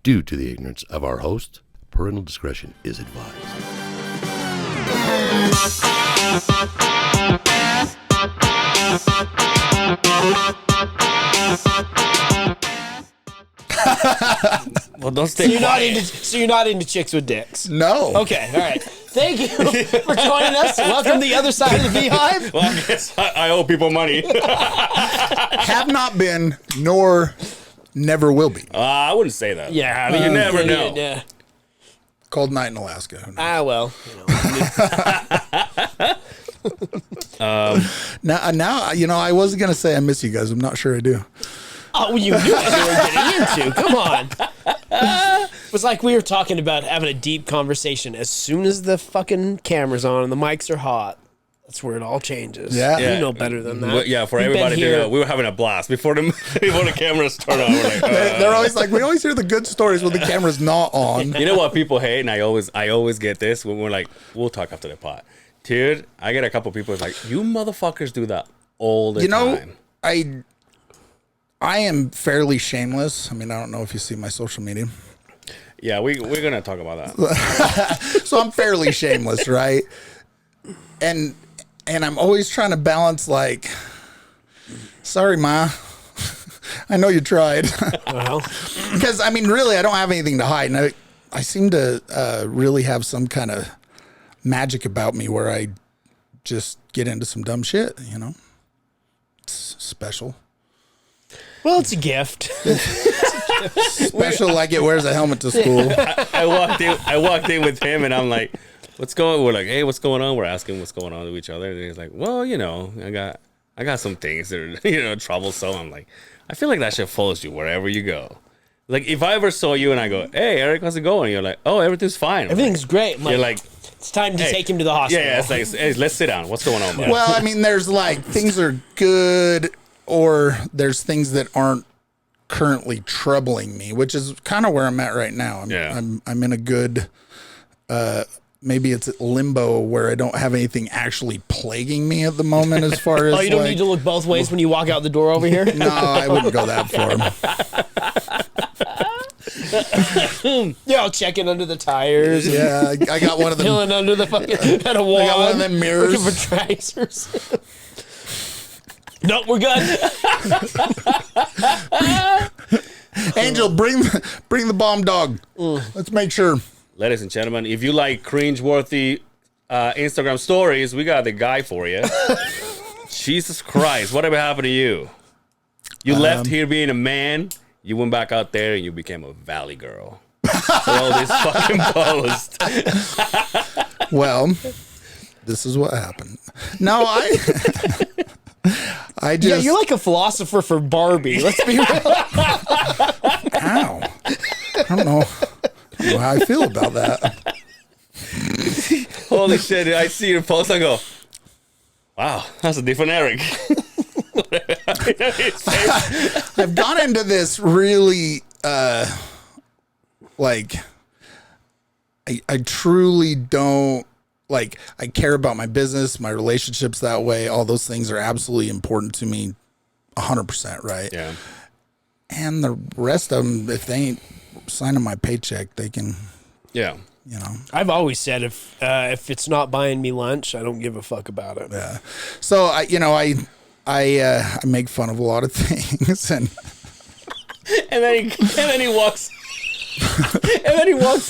Due to the ignorance of our host, parental discretion is advised. Well, don't stay quiet. So you're not into chicks with dicks? No. Okay, all right. Thank you for joining us. Welcome to the other side of the Beehive. Well, I guess I owe people money. Have not been, nor never will be. I wouldn't say that. Yeah, I mean, you never know. Yeah. Cold night in Alaska. Who knows? Well, Now, I wasn't going to say I miss you guys. I'm not sure I do. Oh, you knew what you were getting into. Come on. It was like we were talking about having a deep conversation. As soon as the fucking camera's on and the mics are hot, that's where it all changes. Yeah. You know better than that. Yeah, for You've been everybody to here. know, we were having a blast before the cameras turned on. We're like, They're always like, we always hear the good stories when the camera's not on. You know what people hate, and I always get this when we're like, we'll talk after the pot. Dude, I get a couple people like, you motherfuckers do that all the time. I am fairly shameless. I mean, I don't know if you see my social media. Yeah, we're going to talk about that. So I'm fairly shameless, right? And I'm always trying to balance, like, sorry, Ma. I know you tried. Well, Because, I mean, really, I don't have anything to hide. And I seem to really have some kind of magic about me where I just get into some dumb shit, It's special. well, it's a gift. Special like it wears a helmet to school. I walked in with him, and I'm like, what's going on? We're like, hey, what's going on? We're asking what's going on to each other. And he's like, well, I got some things that are, troublesome. I'm like, I feel like that shit follows you wherever you go. Like, if I ever saw you and I go, hey, Eric, how's it going? You're like, oh, everything's fine. Everything's great. You're like, it's time to take him to the hospital. yeah, it's like, hey, let's sit down. What's going on, bud? Well, I mean, there's like things are good, or there's things that aren't currently troubling me, which is kind of where I'm at right now. I'm in a good, maybe it's at limbo where I don't have anything actually plaguing me at the moment as far as. Oh, you don't need to look both ways when you walk out the door over here? No, I wouldn't go that far. Yeah, I'll check in under the tires. Yeah, I got one of them. Peeling under the fucking at a wall. I got one of them mirrors. Looking for tracers. Nope, we're good. Angel, bring the bomb dog. Let's make sure. Ladies and gentlemen, if you like cringe-worthy Instagram stories, we got the guy for you. Jesus Christ, whatever happened to you? You left here being a man, you went back out there, and you became a valley girl. For all this fucking post. Well, this is what happened. No, I just... Yeah, you're like a philosopher for Barbie. Let's be real. Ow. I don't know how I feel about that. Holy shit, I see your post, I go, wow, that's a different Eric. I've gone into this really, like, I truly don't, like, I care about my business, my relationships that way. All those things are absolutely important to me 100%, right? Yeah. And the rest of them, if they ain't signing my paycheck, they can, Yeah. I've always said if it's not buying me lunch, I don't give a fuck about it. Yeah. So I make fun of a lot of things, and then he walks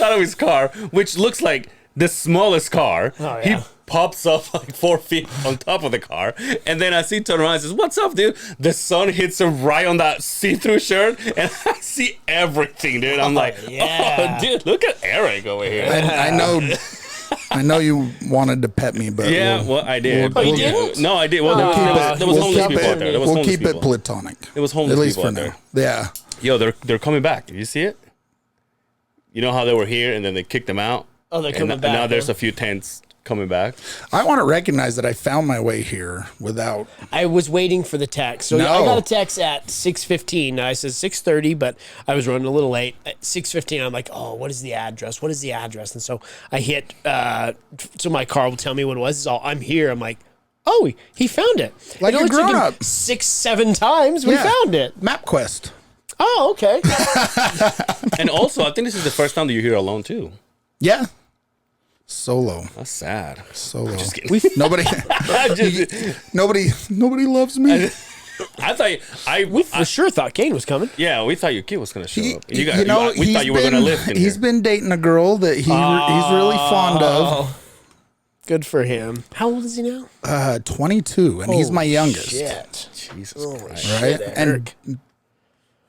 out of his car, which looks like the smallest car. Oh, yeah. He pops up like 4 feet on top of the car, and then I see turn around and says, "What's up, dude?" The sun hits him right on that see-through shirt, and I see everything, dude. I'm like, yeah. "Oh, dude, look at Eric over here." I know you wanted to pet me, but I did. you didn't? No, I did. Well, there was homeless people out there. We'll keep it platonic. There was homeless at least people for out now. there. Yeah. Yo, they're coming back. Did you see it? You know how they were here and then they kicked them out? Oh, they're coming back. Now there's a few tents coming back. I want to recognize that I found my way here without. I was waiting for the text. So I got a text at 6:15. I said 6:30, but I was running a little late. At 6:15, I'm like, oh, what is the address? What is the address? And so I hit, so my car will tell me what it was. It's all, I'm here. I'm like, oh, he found it. Like it a only took him grown-up. 6-7 times. We found it. MapQuest. Oh, okay. And also, I think this is the first time that you're here alone too. Yeah. Solo. That's sad. Solo. Just kidding. Nobody loves me. I thought We for sure thought Kane was coming. we thought your kid was gonna show up. We We thought you were gonna lift in He's here. been dating a girl that he's really fond of. Good for him. How old is he now? 22, and he's my youngest. Shit. Jesus Christ. Right? Shit, And Eric.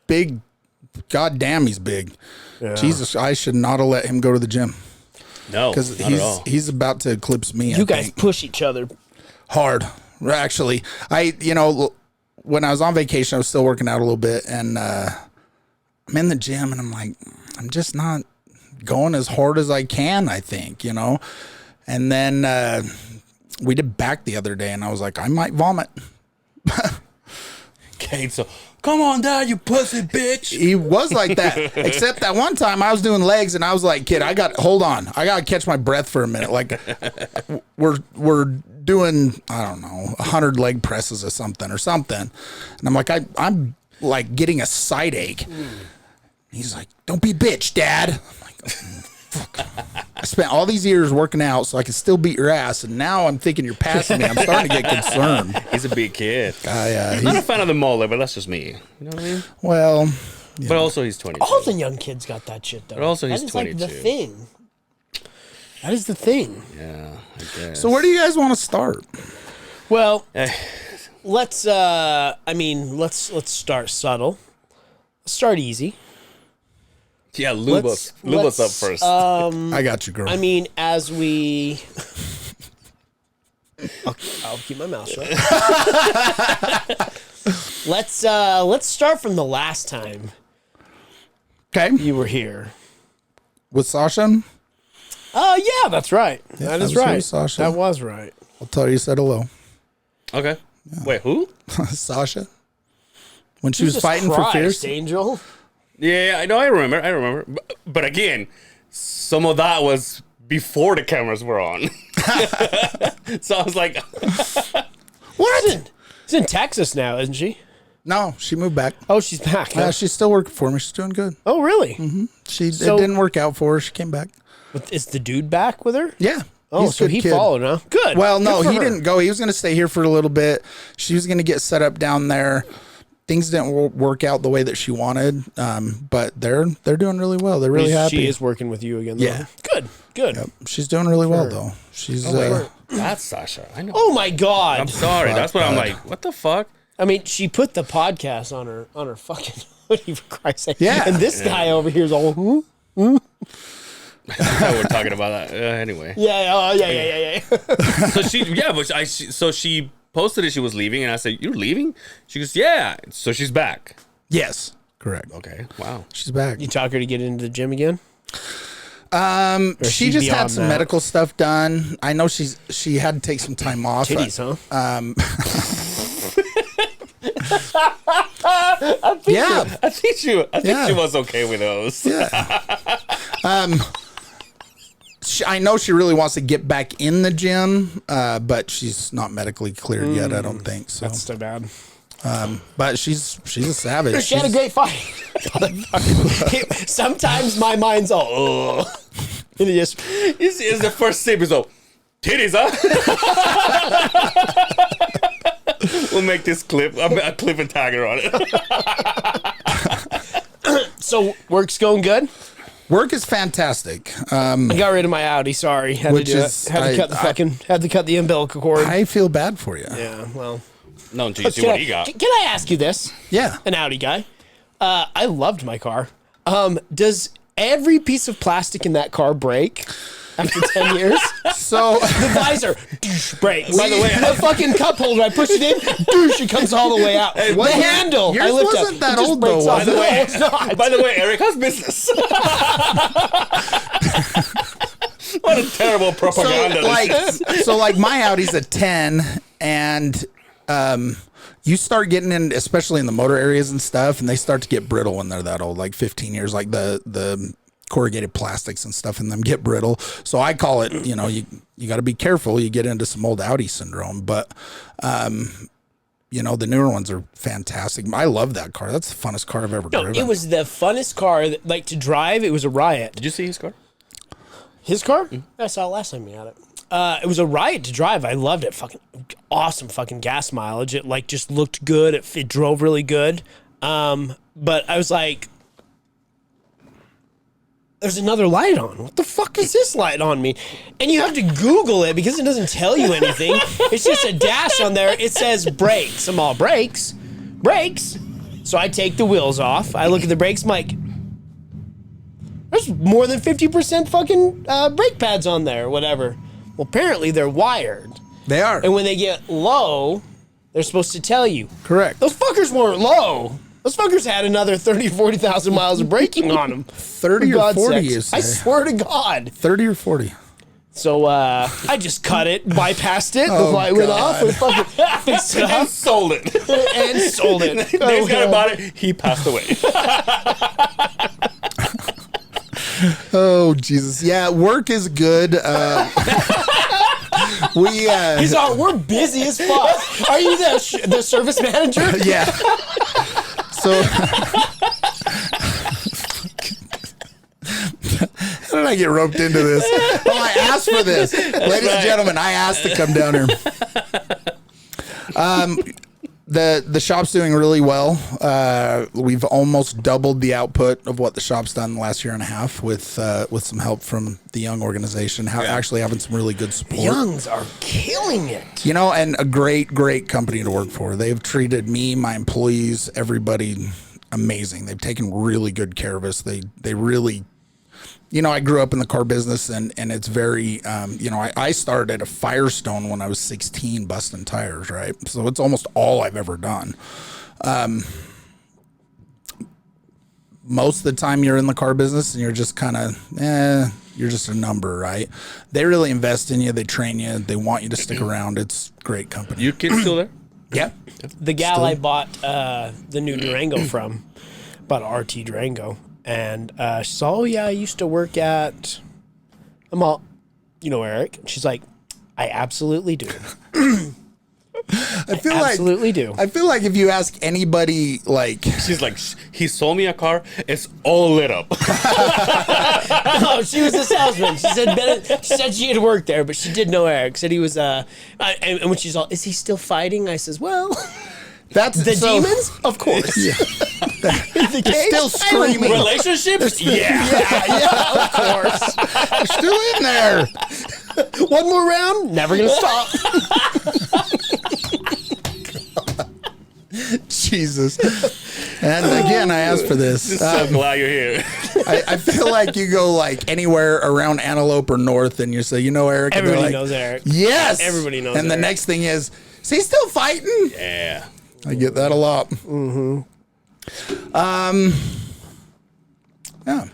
big, goddamn, he's big. Yeah. Jesus, I should not have let him go to the gym No, because not at all. he's about to eclipse me. You I guys think. push each other. Hard. Actually, when I was on vacation, I was still working out a little bit, and I'm in the gym, and I'm like, I'm just not going as hard as I can, I think, And then we did back the other day, and I was like, I might vomit. Okay, so come on, Dad, you pussy bitch. He was like that, except that one time I was doing legs, and I was like, kid, hold on. I got to catch my breath for a minute. Like, we're doing, I don't know, 100 leg presses or something. And I'm like, I'm like getting a side ache. He's like, don't be a bitch, Dad. I'm like, fuck. I spent all these years working out so I could still beat your ass, and now I'm thinking you're passing me. I'm starting to get concerned. He's a big kid. Yeah, I'm not a fan of the mullet, but that's just me. You know what I mean? well, But also, he's 22. All the young kids got that shit, though. But also he's that is like the 22. thing. That is the thing. Yeah, I guess. so where do you guys want to start? Well, Eh, let's start subtle. Let's start easy. yeah, lube us up first. I got you, girl. I mean, as we I'll keep my mouth shut. Let's start from the last time okay, you were here. with Sasha, Oh yeah, that's right. Yeah, that that is was right. you, Sasha. That was right. I'll tell you said hello. Okay. Wait, who? Sasha, when she was Jesus fighting for Christ, fierce. Angel. Yeah, I know. I remember. But again, some of that was before the cameras were on. So I was like, What? She's in Texas now, isn't she? No, she moved back. Oh, she's back. Yeah, Huh? she's still working for me. She's doing good. Oh, really? It So- didn't work out for her. She came back. Is the dude back with her? Yeah. Oh, he's a so good he kid. followed, huh? Good. Well, no, Good for he her. didn't go. He was going to stay here for a little bit. She was going to get set up down there. Things didn't work out the way that she wanted, but they're doing really well. They're really happy. She is working with you again. Though. Yeah. Good. She's doing really well though. She's that's Sasha. I know. Oh my God. I'm sorry. That's what I'm like. What the fuck? I mean, she put the podcast on her fucking hoodie, for Christ's sake. Yeah. And this guy over here is all, I thought we were talking about that. Anyway. yeah. So she posted that she was leaving, and I said, "You're leaving?" She goes, "Yeah." So she's back. yes, correct. Okay. Wow. She's back. You talk her to get into the gym again? She she just had beyond some that? medical stuff done. I know she had to take some time off. Titties, huh? Yeah, I think she Yeah. was okay with those. I know she really wants to get back in the gym, but she's not medically cleared yet. I don't think so. That's too bad. But she's a savage. She had a great fight. Sometimes my mind's all, oh. And it just, Is the first sip is all titties, huh? We'll make this clip a clip and tag her on it. so work's going good? Work is fantastic. I got rid of my Audi. Sorry, had Which to do is- it. Had to cut the umbilical cord. I feel bad for you. yeah, well. No, until you see what he got. Can I ask you this? Yeah. An Audi guy. I loved my car. Does every piece of plastic in that car break after 10 years? So The visor breaks. By the way, the fucking cup holder, I push it in, it comes all the way out. The handle, yours I lift wasn't up, that it just old, breaks though, off. was it? No, it's not. By the way, Eric, how's business? What a terrible propaganda. so like my Audi's a 10, and you start getting in, especially in the motor areas and stuff, and they start to get brittle when they're that old, like 15 years, like the corrugated plastics and stuff in them get brittle. So I call it, you got to be careful. You get into some old Audi syndrome, but you know, the newer ones are fantastic. I love that car. That's the funnest car I've ever driven. It was the funnest car, like to drive. It was a riot. Did you see his car? His car? I saw it last time we had it. It was a riot to drive. I loved it. Fucking awesome fucking gas mileage. It like just looked good. It drove really good. But I was like, there's another light on. What the fuck is this light on me? And you have to Google it because it doesn't tell you anything. It's just a dash on there. It says brakes. I'm all brakes. So I take the wheels off. I look at the brakes. I'm like, there's more than 50% fucking brake pads on there or whatever. Well, apparently they're wired. They are. And when they get low, they're supposed to tell you. Correct. Those fuckers weren't low. Those fuckers had another 30 or 40,000 miles of braking on them. 30 or 40, you say? I swear to God. 30 or 40. So I just cut it, bypassed it. The light went off. And fucking fixed it up. And sold it. Dave's got about it. He passed away. Oh, Jesus. Yeah, work is good. He's all, we're busy as fuck. Are you the service manager? Yeah. So, how did I get roped into this? Oh, I asked for this. Ladies and gentlemen, I asked to come down here. The shop's doing really well. We've almost doubled the output of what the shop's done the last year and a half with some help from the Young organization. Actually having some really good support. Youngs are killing it. You know, and a great company to work for. They've treated me, my employees, everybody amazing. They've taken really good care of us. They really, you know, I grew up in the car business and it's very, you know, I started at a Firestone when I was 16 busting tires, right? So it's almost all I've ever done. Most of the time you're in the car business and you're just kind of, you're just a number, right? They really invest in you. They train you. They want you to stick around. It's great company. Your kid's still there? Yeah. The gal I bought the new Durango from, bought an RT Durango. And she said, oh, yeah, I used to work at, I'm all, you know, Eric. She's like, I absolutely do. I feel like if you ask anybody, like, she's like, he sold me a car. It's all lit up. No, she was a salesman. She said she had worked there, but she did know Eric. Said he was, and when she's all, is he still fighting? I says, well, that's the demons, of course. Yeah. The cage, still screaming. Relationships? yeah, of course. They're still in there. One more round, never gonna stop. Jesus. And again, I asked for this. So glad you're here. I feel like you go like anywhere around Antelope or North and you say, you know, Eric. Everybody knows Eric. Yes. Everybody knows And Eric. the next thing is he still fighting? Yeah. I get that a lot. Mm-hmm. Yeah.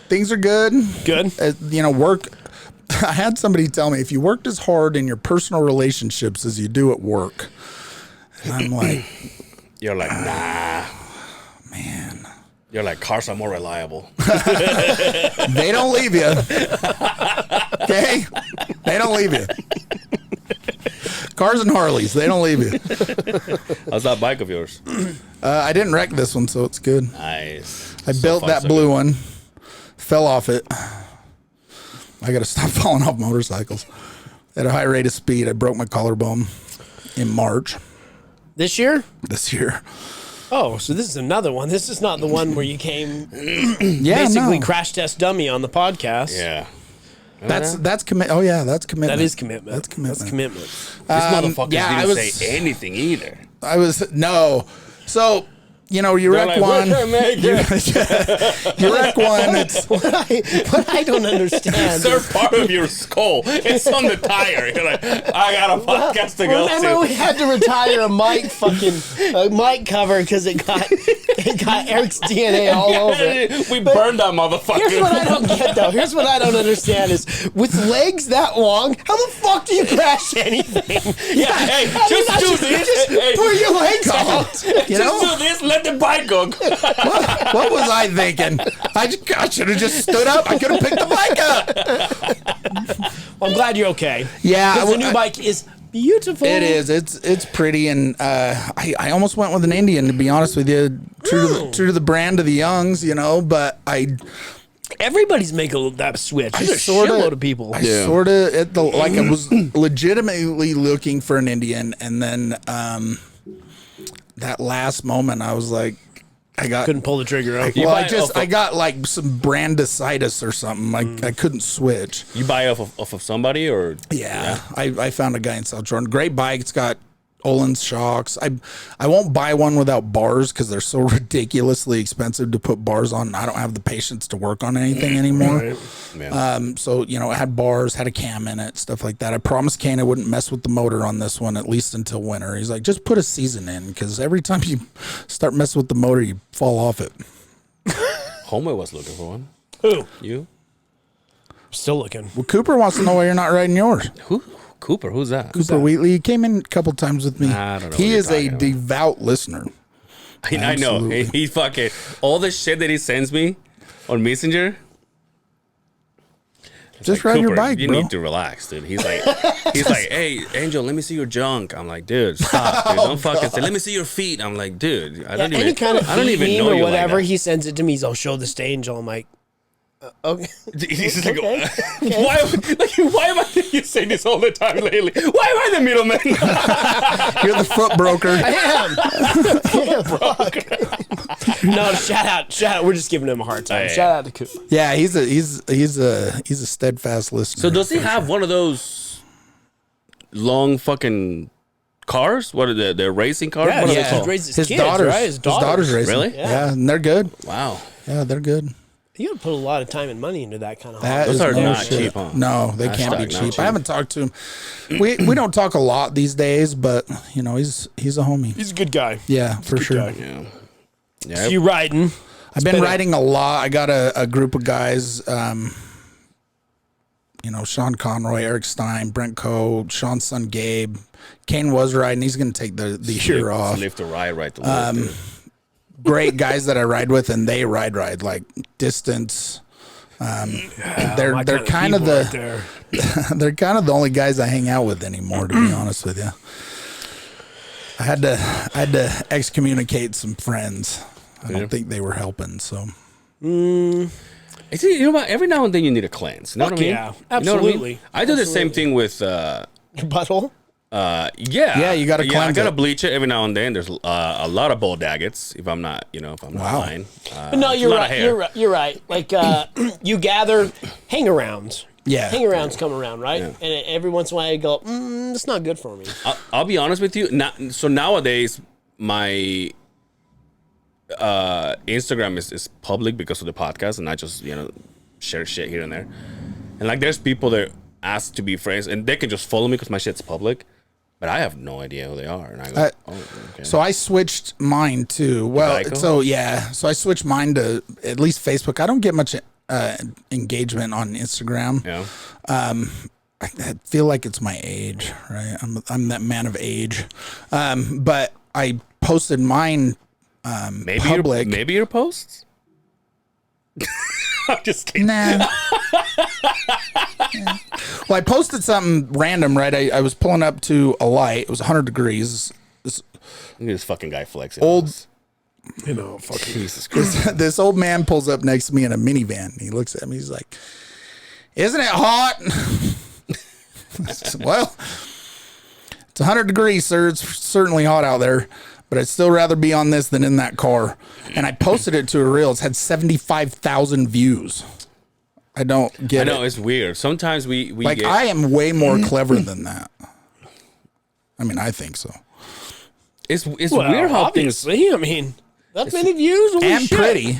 Things are good. Good. You know, work. I had somebody tell me if you worked as hard in your personal relationships as you do at work, and I'm like, you're like, nah, man. You're like, cars are more reliable. They don't leave you. Okay? They don't leave you. Cars and Harleys, they don't leave you. How's that bike of yours? I didn't wreck this one, so it's good. Nice. I built that blue one, fell off it. I got to stop falling off motorcycles. At a high rate of speed, I broke my collarbone in March. This year? This year. Oh, so this is another one. This is not the one where you came basically crash test dummy on the podcast. Yeah. That's commit. Oh yeah, that's commitment. That is commitment. That's commitment. That's commitment. This motherfucker didn't say anything either. So, you know, you wreck one. You wreck one. It's What I don't understand. They're part of your skull. It's on the tire. You're like, I got a podcast to go Remember to. we had to retire a mic cover because it got Eric's DNA all over it. We burned that motherfucker. Here's what I don't get though. Here's what I don't understand is with legs that long, how the fuck do you crash anything? Yeah, hey, just do this. Just put your legs out. you know. Just do this. Let the bike go. What was I thinking? I should have just stood up. I could have picked the bike up. Well, I'm glad you're okay. Yeah, Because the new bike is beautiful. It is. It's pretty, and I almost went with an Indian, to be honest with you. True to the brand of the Youngs, but everybody's making that switch. There's a shitload of people. I sort of I was legitimately looking for an Indian, and then that last moment, I was like, couldn't pull the trigger up. I got like some brandicitis or something. I couldn't switch. You buy off of somebody or? Yeah. I found a guy in South Jordan. Great bike. It's got Olin's shocks. I won't buy one without bars because they're so ridiculously expensive to put bars on. I don't have the patience to work on anything anymore. Right. Yeah. So it had bars, had a cam in it, stuff like that. I promised Kane I wouldn't mess with the motor on this one at least until winter. He's like, just put a season in because every time you start messing with the motor, you fall off it. Homer was looking for one. Who? You? Still looking. Well, Cooper wants to know why you're not riding yours. Who? Cooper? Who's that? Cooper Wheatley. He came in a couple times with me. I don't know He what is you're a talking about. devout listener. I know. He fucking all the shit that he sends me on Messenger. Just ride your bike, You bro. need to relax, dude. He's like, hey, Angel, let me see your junk. I'm like, dude, stop, dude. Don't fucking say, let me see your feet. I'm like, dude, I don't Any kind of I don't even know or you whatever. Like that. He sends it to me. He's, show this to Angel. I'm like, okay. He's just like, Okay. why am I you say this all the time lately? Why am I the middleman? You're the foot broker. No, shout out. We're just giving him a hard time. Yeah. Shout out to Cooper. Yeah, he's a steadfast listener. So does he have one of those long fucking cars? What are the racing cars? Yeah, what are yeah. they called? He raises his kids, daughters, right? his daughters racing. Really? Yeah, and they're good. Wow. Yeah, they're good. You got to put a lot of time and money into that kind of That Those is are no not shit. cheap, huh? No, they can't be not cheap. cheap. I haven't talked to him. We don't talk a lot these days, but he's a homie. He's a good guy. Yeah, for sure. guy. Yeah. So Yeah. you riding? I've been riding a lot. I got a group of guys. Sean Conroy, Eric Stein, Brent Coe, Sean's son Gabe. Kane was riding. He's going to take the year off. Lift to ride to lift, dude. Great guys that I ride with, and they ride like distance. They're kind of they're kind of the only guys I hang out with anymore, to be honest with you. I had to excommunicate some friends. I don't think they were helping. So It's, you know what? Every now and then you need a cleanse. You know what I mean? yeah, You know what I mean? absolutely. I do the same thing with. Your butthole? Yeah. Yeah, you gotta I cleanse gotta it. bleach it every now and then. There's a lot of ball daggets. If I'm not lying. No, it's you're a lot of right. hair. You're right. Like you gather hang-arounds. yeah, Hang-arounds come around, right? And every once in a while you go, that's not good for me. I'll be honest with you. So nowadays, my Instagram is public because of the podcast, and I just share shit here and there. And like, there's people that ask to be friends, and they can just follow me because my shit's public. But I have no idea who they are, and I go, okay. So I switched mine to Geico? So I switched mine to at least Facebook. I don't get much engagement on Instagram. Yeah. I feel like it's my age, right? I'm that man of age. But I posted mine public. Maybe your posts. I'm just kidding. Nah. Yeah. Well, I posted something random, right? I was pulling up to a light. It was 100 degrees. Look at this fucking guy flexing. Old- Fucking Jesus Christ. This old man pulls up next to me in a minivan. He looks at me. He's like, "Isn't it hot?" I said, well, it's 100 degrees, sir. It's certainly hot out there, but I'd still rather be on this than in that car. And I posted it to a reel. It's had 75,000 views. I don't get I know it. it's weird. Sometimes we Like, get, I am way more clever than that. I mean, I think so. it's weird how things. obviously, I mean, that many views? Holy And shit. pretty.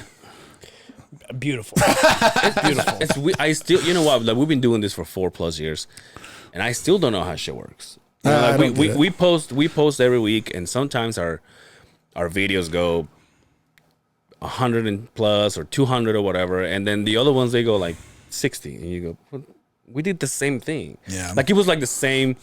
Beautiful. It's beautiful. I still, you know what? Like, we've been doing this for 4+ years, and I still don't know how shit works. You know, I like, don't get it. we post every week, and sometimes our videos go 100 and plus or 200 or whatever, and then the other ones they go like 60, and you go, well, we did the same thing. Yeah. Like, it was like the same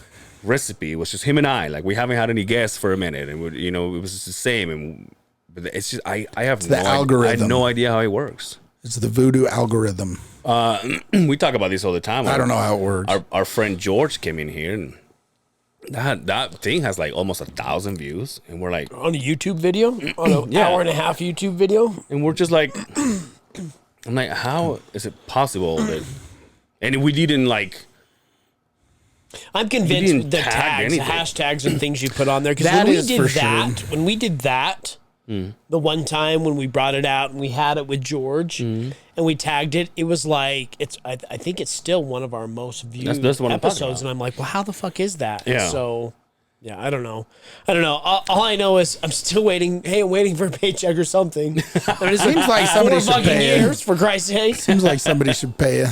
recipe. It was just him and I. Like, we haven't had any guests for a minute, and it was just the same. And but it's just I have the algorithm. I have no idea how it works. It's the voodoo algorithm. We talk about this all the time. I don't know how it works. Our friend George came in here, and that thing has like almost 1,000 views, and we're like on a YouTube video, on an hour and a half YouTube video, and we're just like, I'm like, how is it possible that? And we didn't like. I'm convinced the hashtags and things you put on there, because when we did that, the one time when we brought it out and we had it with George and we tagged it, it was like I think it's still one of our most viewed episodes, and I'm like, well, how the fuck is that? Yeah. And so yeah, I don't know. All I know is I'm still waiting. Hey, I'm waiting for a paycheck or something. It seems like somebody should pay you. For Christ's sake. Seems like somebody should pay you.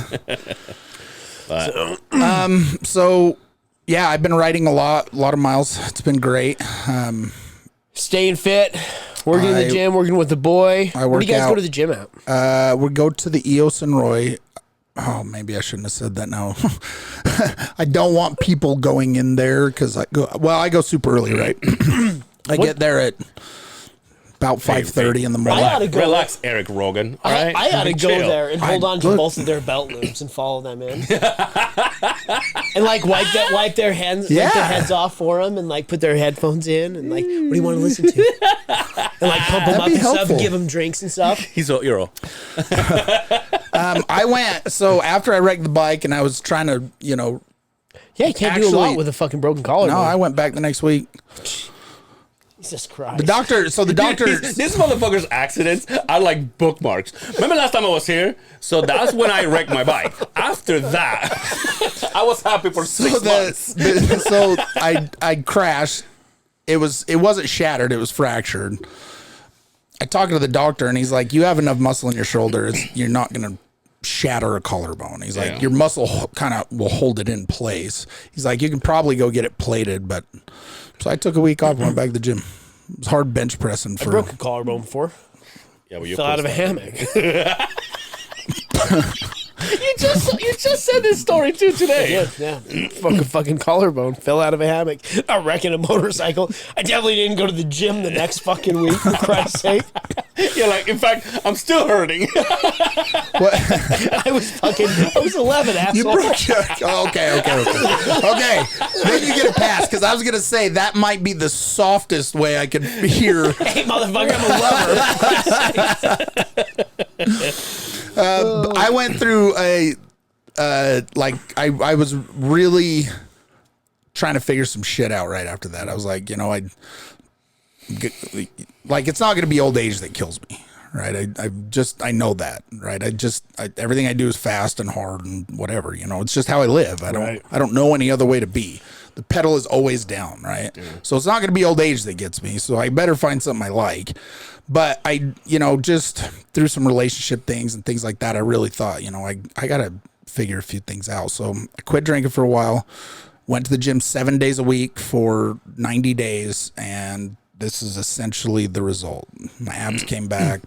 So yeah, I've been riding a lot of miles. It's been great. Staying fit, working in the gym, working with the boy. Where do you guys go to the gym at? We go to the EOS and Roy. Oh, maybe I shouldn't have said that now. I don't want people going in there because I go super early, right? I get there at about 5:30 in the morning. I ought to go. Relax, Eric Rogan. All right? I ought to go there and hold on to both of their belt loops and follow them in, and like wipe their hands, wipe their heads off for them, and like put their headphones in, and like, what do you want to listen to? And like pump them up and stuff, and give them drinks and stuff. He's a hero. I went, so after I wrecked the bike and I was trying to, yeah, you can't do a lot with a fucking broken collar. No, I went back the next week. Jesus Christ. The doctor. This motherfucker's accidents are like bookmarks. Remember last time I was here? So that's when I wrecked my bike. After that, I was happy for 6 months. So I crashed. It wasn't shattered. It was fractured. I talked to the doctor and he's like, you have enough muscle in your shoulder. You're not going to shatter a collarbone. He's like, your muscle kind of will hold it in place. He's like, you can probably go get it plated. But so I took a week off and went back to the gym. It was hard bench pressing. I broke a collarbone before. Yeah, well, you fell out of a hammock. You just said this story too today. Yeah. Fucking collarbone. Fell out of a hammock. Wrecking a motorcycle. I definitely didn't go to the gym the next fucking week, for Christ's sake. You're like, in fact, I'm still hurting. What? I was 11, asshole. You broke your... Okay. Then you get a pass, because I was going to say that might be the softest way I could hear. Hey, motherfucker, I'm a lover. I went through I was really trying to figure some shit out right after that. I was like, it's not going to be old age that kills me, right? I know that, right? Everything I do is fast and hard and whatever, it's just how I live. I don't know any other way to be. The pedal is always down, right? Yeah. So it's not going to be old age that gets me. So I better find something I like. But I just through some relationship things and things like that, I really thought, I got to figure a few things out. So I quit drinking for a while, went to the gym 7 days a week for 90 days. And this is essentially the result. My abs came back.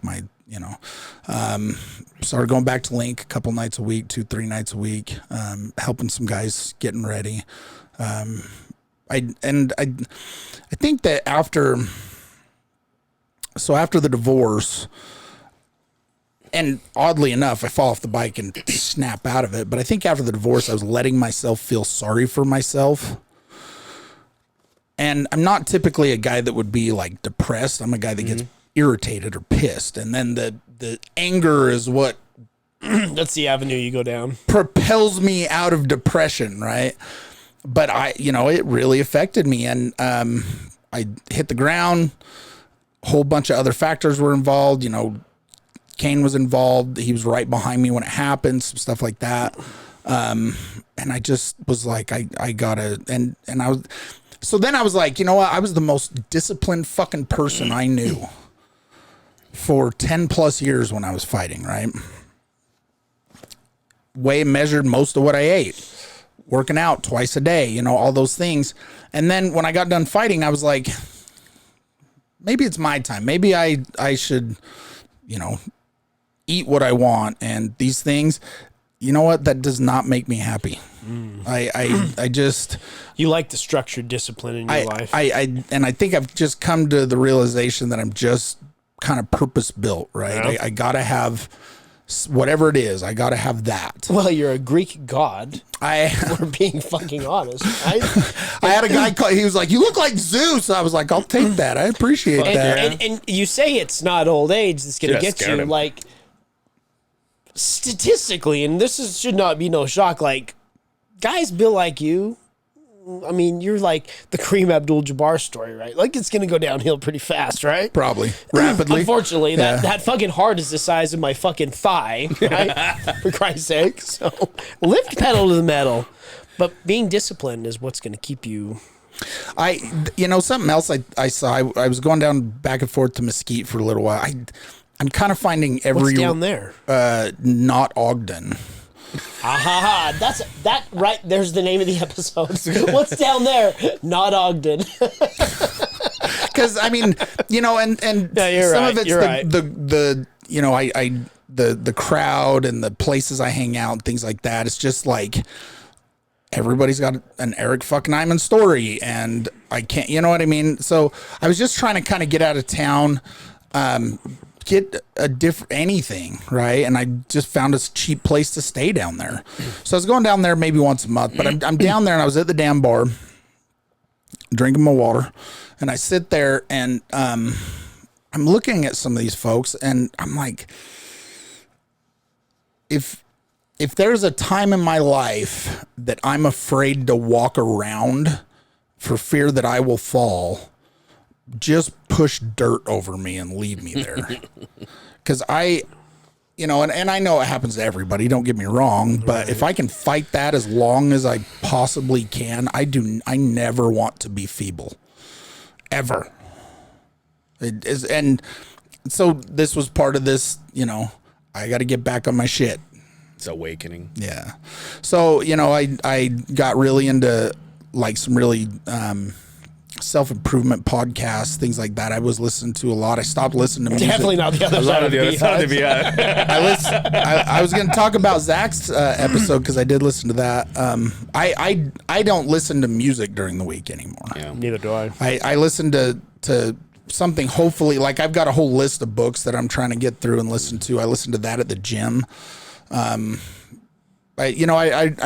Started going back to Link a couple nights a week, 2-3 nights a week, helping some guys getting ready. I think that after the divorce, and oddly enough, I fall off the bike and snap out of it. But I think after the divorce, I was letting myself feel sorry for myself. And I'm not typically a guy that would be like depressed. I'm a guy that gets irritated or pissed. And then the anger is what that's the avenue you go down. Propels me out of depression, right? But it really affected me. And I hit the ground. A whole bunch of other factors were involved. Kane was involved. He was right behind me when it happened, some stuff like that. And I just was like, I gotta, and I was, so then I was like, you know what? I was the most disciplined fucking person I knew for 10 plus years when I was fighting, right? Measured most of what I ate, working out twice a day, all those things. And then when I got done fighting, I was like, maybe it's my time. Maybe I should, eat what I want. And these things, you know what? That does not make me happy. I just... You like the structured discipline in your life. And I think I've just come to the realization that I'm just kind of purpose built, right? Yeah. I got to have whatever it is, I got to have that. Well, you're a Greek god. We're being fucking honest. I had a guy call, he was like, "You look like Zeus." I was like, "I'll take that. I appreciate that." And you say it's not old age that's going to get you. Him. Like, statistically, and should not be no shock, like, guys built like you, I mean, you're like the Kareem Abdul-Jabbar story, right? Like, it's going to go downhill pretty fast, right? Probably. Rapidly. Unfortunately, that fucking heart is the size of my fucking thigh, right? For Christ's sake. So, lift pedal to the metal. But being disciplined is what's going to keep you... Something else I saw, I was going down back and forth to Mesquite for a little while. I'm kind of finding What's down there? Not Ogden. That's that right. There's the name of the episode. What's down there? Not Ogden. Because I mean, and no, some right, of it's the crowd and the places I hang out and things like that. It's just like everybody's got an Eric fucking Iman story, and I can't. You know what I mean? So I was just trying to kind of get out of town. Get a different anything, right? And I just found a cheap place to stay down there. So I was going down there maybe once a month, but I'm down there and I was at the damn bar drinking my water, and I sit there and I'm looking at some of these folks and I'm like, if there's a time in my life that I'm afraid to walk around for fear that I will fall, just push dirt over me and leave me there. Because and I know it happens to everybody, don't get me wrong, but if I can fight that as long as I possibly can, I never want to be feeble. Ever. It is, and so this was part of this, I got to get back on my shit. It's awakening. Yeah. So, I got really into like some really, self-improvement podcasts, things like that. I was listening to a lot. I stopped listening to music. Definitely not the other side of the Beehive. I was going to talk about Zach's episode because I did listen to that. I don't listen to music during the week anymore. Yeah. Neither do I. I listen to something, hopefully, like I've got a whole list of books that I'm trying to get through and listen to. I listen to that at the gym. I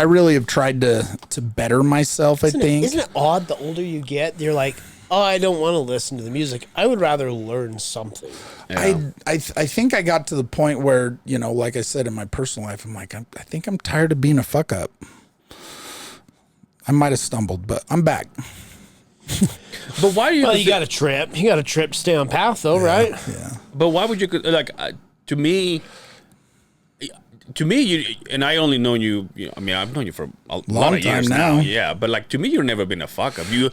really have tried to better myself, I think. Isn't it odd the older you get, you're like, oh, I don't want to listen to the music. I would rather learn something. Yeah. I think I got to the point where, like I said, in my personal life, I'm like, I think I'm tired of being a fuck up. I might have stumbled, but I'm back. But why do you... Well, you got a trip. You got a trip to stay on path, though, right? Yeah. But why would you... Like, to me, you, and I only known you. I mean, I've known you for a lot of years now. Yeah, but like to me, you've never been a fuck up. You've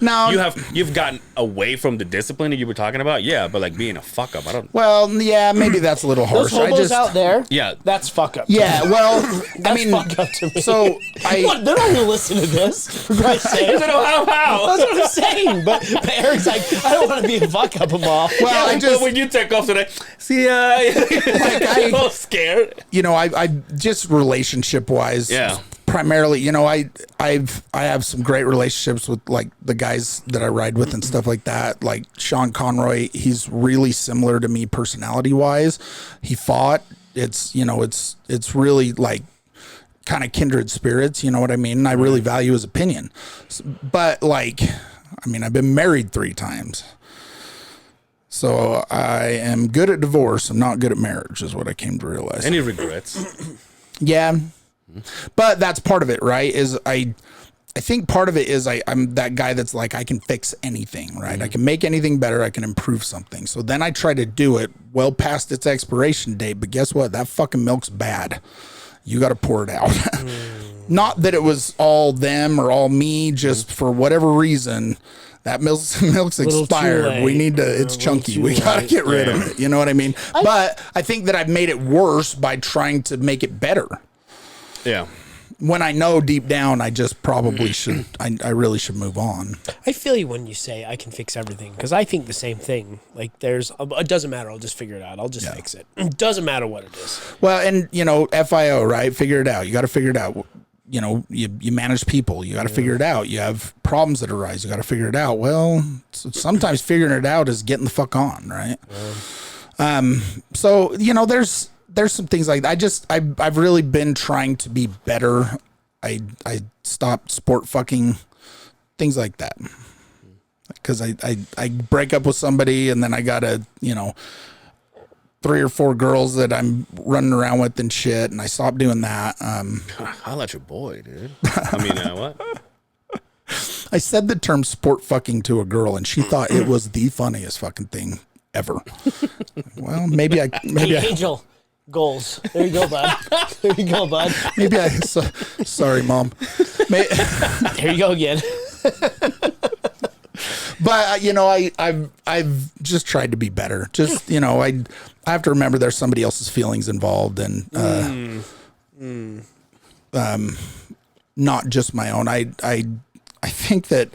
gotten away from the discipline that you were talking about. Yeah, but like being a fuck up, I don't. Well, yeah, maybe that's a little harsh. Those hobos out there, yeah, that's fuck up. Yeah, well, that's fuck up to me. So they're not going to listen to this. For Christ's sake, I don't know how. That's what I'm saying. But Eric's like, I don't want to be a fuck up them all. Well, but when you take off today, see, I'm so scared. I just relationship wise, yeah. Primarily, I have some great relationships with like the guys that I ride with and stuff like that. Like Sean Conroy, he's really similar to me personality wise. He fought. It's really like kind of kindred spirits. You know what I mean? And I really value his opinion. But like, I mean, I've been married 3 times. So I am good at divorce. I'm not good at marriage, is what I came to realize. Any regrets? Yeah, but that's part of it, right? Is I think part of it is I'm that guy that's like, I can fix anything, right? I can make anything better. I can improve something. So then I try to do it well past its expiration date. But guess what? That fucking milk's bad. You got to pour it out. Not that it was all them or all me, just for whatever reason. That milk's expired. We need to, it's chunky. We got to get rid of it. You know what I mean? But I think that I've made it worse by trying to make it better. Yeah. When I know deep down, I just probably should, I really should move on. I feel you when you say I can fix everything, because I think the same thing. Like it doesn't matter. I'll just figure it out. I'll just fix it. It doesn't matter what it is. Well, and FIO, right? Figure it out. You got to figure it out. You manage people. You got to figure it out. You have problems that arise. You got to figure it out. Well, sometimes figuring it out is getting the fuck on, right? So, there's some things like that. I've really been trying to be better. I stopped sport fucking, things like that. Because I break up with somebody and then I got 3 or 4 girls that I'm running around with and shit, and I stopped doing that. I'll let your boy, dude. I mean, what? I said the term sport fucking to a girl, and she thought it was the funniest fucking thing ever. Well, maybe I Angel goals. There you go, bud. There you go, bud. maybe I sorry, Mom. There you go again. But I've just tried to be better. Just I have to remember there's somebody else's feelings involved, and not just my own. I think that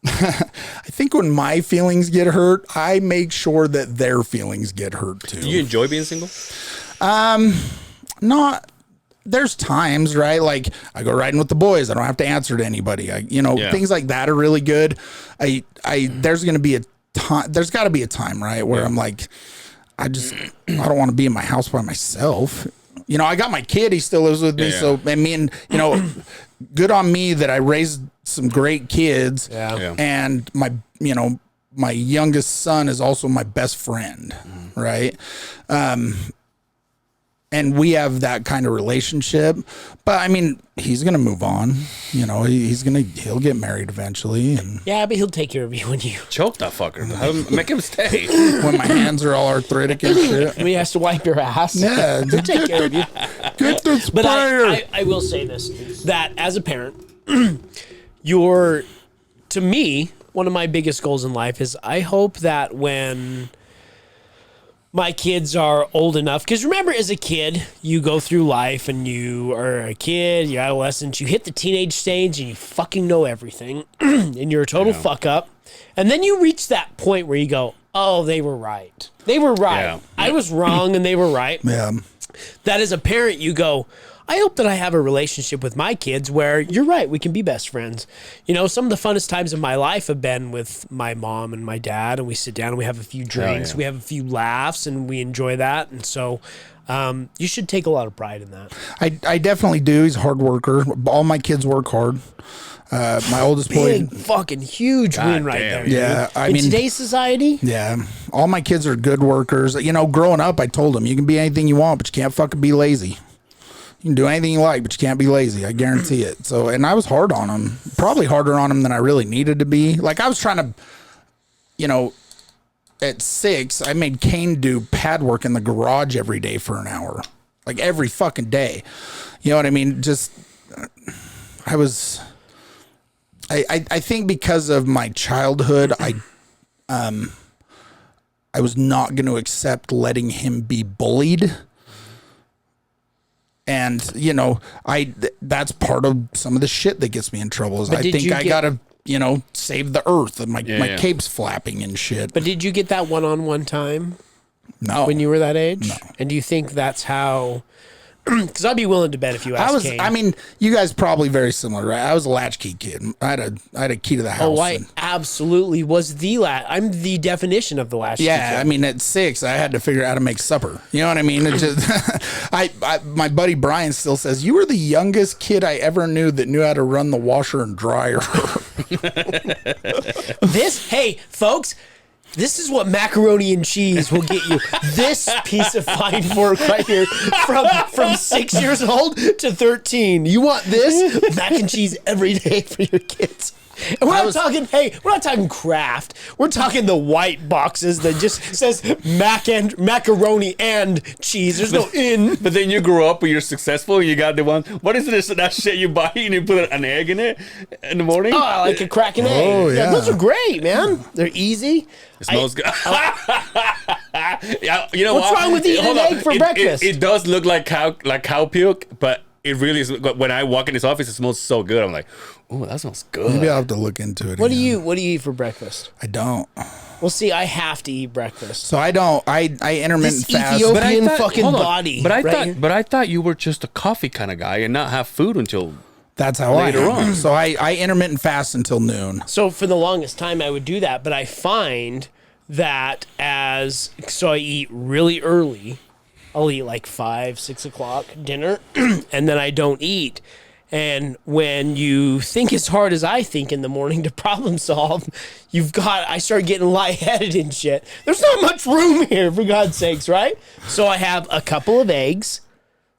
I think when my feelings get hurt, I make sure that their feelings get hurt too. Do you enjoy being single? Not. There's times, right? Like I go riding with the boys. I don't have to answer to anybody. Things like that are really good. There's going to be a time. There's got to be a time, right, where I'm like, I don't want to be in my house by myself. I got my kid. He still lives with me. Yeah. So, and good on me that I raised some great kids. Yeah. And my youngest son is also my best friend, right? And we have that kind of relationship, but I mean, he's going to move on, he'll get married eventually. And yeah, but he'll take care of you when you choke that fucker. Make him stay. When my hands are all arthritic and shit. When he has to wipe your ass. Yeah. He'll take care of you. Get the sprayer. But I will say this, that as a parent, to me, one of my biggest goals in life is I hope that when my kids are old enough, because remember, as a kid, you go through life and you are a kid, you're adolescent, you hit the teenage stage and you fucking know everything and you're a total fuck up. And then you reach that point where you go, oh, they were right. They were right. Yeah. I was wrong and they were right. Yeah. That as a parent, you go, I hope that I have a relationship with my kids where you're right, we can be best friends. Some of the funnest times of my life have been with my mom and my dad, and we sit down and we have a few drinks, we have a few laughs, and we enjoy that. And so you should take a lot of pride in that. I definitely do. He's a hard worker. All my kids work hard. My oldest boy, big fucking huge win right there. Yeah, in today's society. Yeah, all my kids are good workers. Growing up, I told them you can be anything you want, but you can't fucking be lazy. You can do anything you like, but you can't be lazy. I guarantee it. So, and I was hard on him, probably harder on him than I really needed to be. Like I was trying to, at 6, I made Kane do pad work in the garage every day for an hour, like every fucking day. You know what I mean? Just, I think because of my childhood, I was not going to accept letting him be bullied. And, that's part of some of the shit that gets me in trouble is I think I got to, save the earth and my cape's flapping and shit. But did you get that one-on-one time? No. When you were that age? No. And do you think that's how... Because I'd be willing to bet if you asked Kane. I mean, you guys probably very similar, right? I was a latchkey kid. I had a key to the house. Oh, I absolutely was I'm the definition of the latchkey kid. I mean, at 6, I had to figure out how to make supper. You know what I mean? It just, my buddy Brian still says, you were the youngest kid I ever knew that knew how to run the washer and dryer. Hey, folks... This is what macaroni and cheese will get you. This piece of fine work right here from 6 years old to 13. You want this? Mac and cheese every day for your kids. And we're not talking Kraft. We're talking the white boxes that just says macaroni and cheese. There's no in. But then you grow up and you're successful and you got the one. What is this? That shit you buy and you put an egg in it in the morning? Oh, I like a cracking egg. Oh, yeah. Those are great, man. They're easy. It smells good. What's wrong with eating an egg for breakfast? It does look like cow puke, but it really is. When I walk in this office, it smells so good. I'm like, oh, that smells good. Maybe I'll have to look into it. What do you eat for breakfast? I don't. Well, see, I have to eat breakfast. So I don't. I intermittent fast. Ethiopian body. But I thought you were just a coffee kind of guy and not have food until. That's how later on. So I intermittent fast until noon. So for the longest time, I would do that, but I find that I eat really early, I'll eat like 5, 6 o'clock dinner, and then I don't eat. And when you think as hard as I think in the morning to problem solve, I start getting lightheaded and shit. There's not much room here, for God's sakes, right? So I have a couple of eggs,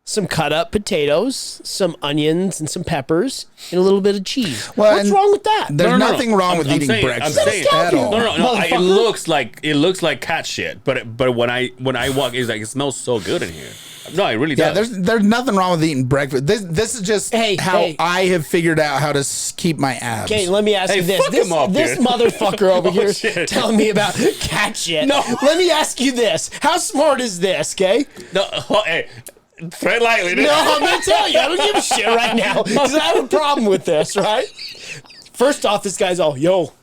some cut up potatoes, some onions and some peppers, and a little bit of cheese. What's wrong with that? There's nothing wrong with eating breakfast at all. No. It looks like cat shit, but when I walk, it's like it smells so good in here. No, it really does. Yeah, there's nothing wrong with eating breakfast. This is just how I have figured out how to keep my abs. Okay, let me ask you this. This motherfucker over here telling me about cat shit. No. Let me ask you this. How smart is this, okay? No, hey, tread lightly. No, I'm going to tell you. I don't give a shit right now because I have a problem with this, right? First off, this guy's all, yo.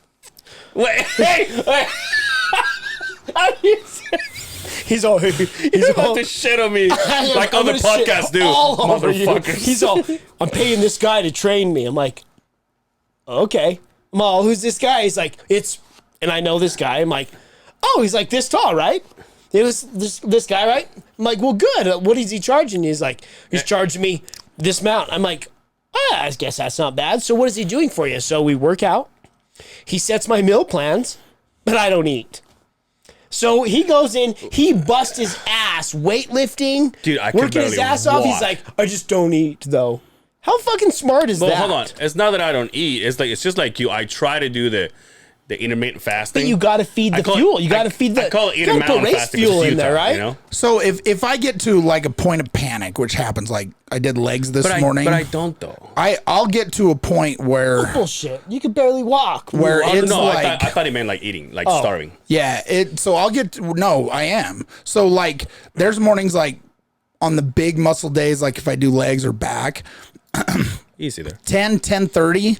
Wait. He's all to shit on me like on the podcast, dude. Motherfuckers. He's all, I'm paying this guy to train me. I'm like, okay. I'm all, who's this guy? He's like, and I know this guy. I'm like, oh, he's like this tall, right? It was this guy, right? I'm like, well, good. What is he charging? He's like, he's charging me this amount. I'm like, I guess that's not bad. So what is he doing for you? So we work out. He sets my meal plans, but I don't eat. So he goes in, he busts his ass weightlifting, dude, working his ass off. He's like, I just don't eat though. How fucking smart is that? Hold on, it's not that I don't eat. It's just like you. I try to do the intermittent fasting. But you got to feed the fuel. You got to feed the. I call it intermittent fasting. Fuel in there, right? You know? So if I get to like a point of panic, which happens, like I did legs this morning, but I don't though. I'll get to a point where bullshit. You can barely walk. Where it's like I thought he meant like eating, like starving. Yeah. So I'll get to, no, I am. So like there's mornings like on the big muscle days, like if I do legs or back, easy there. 10:30.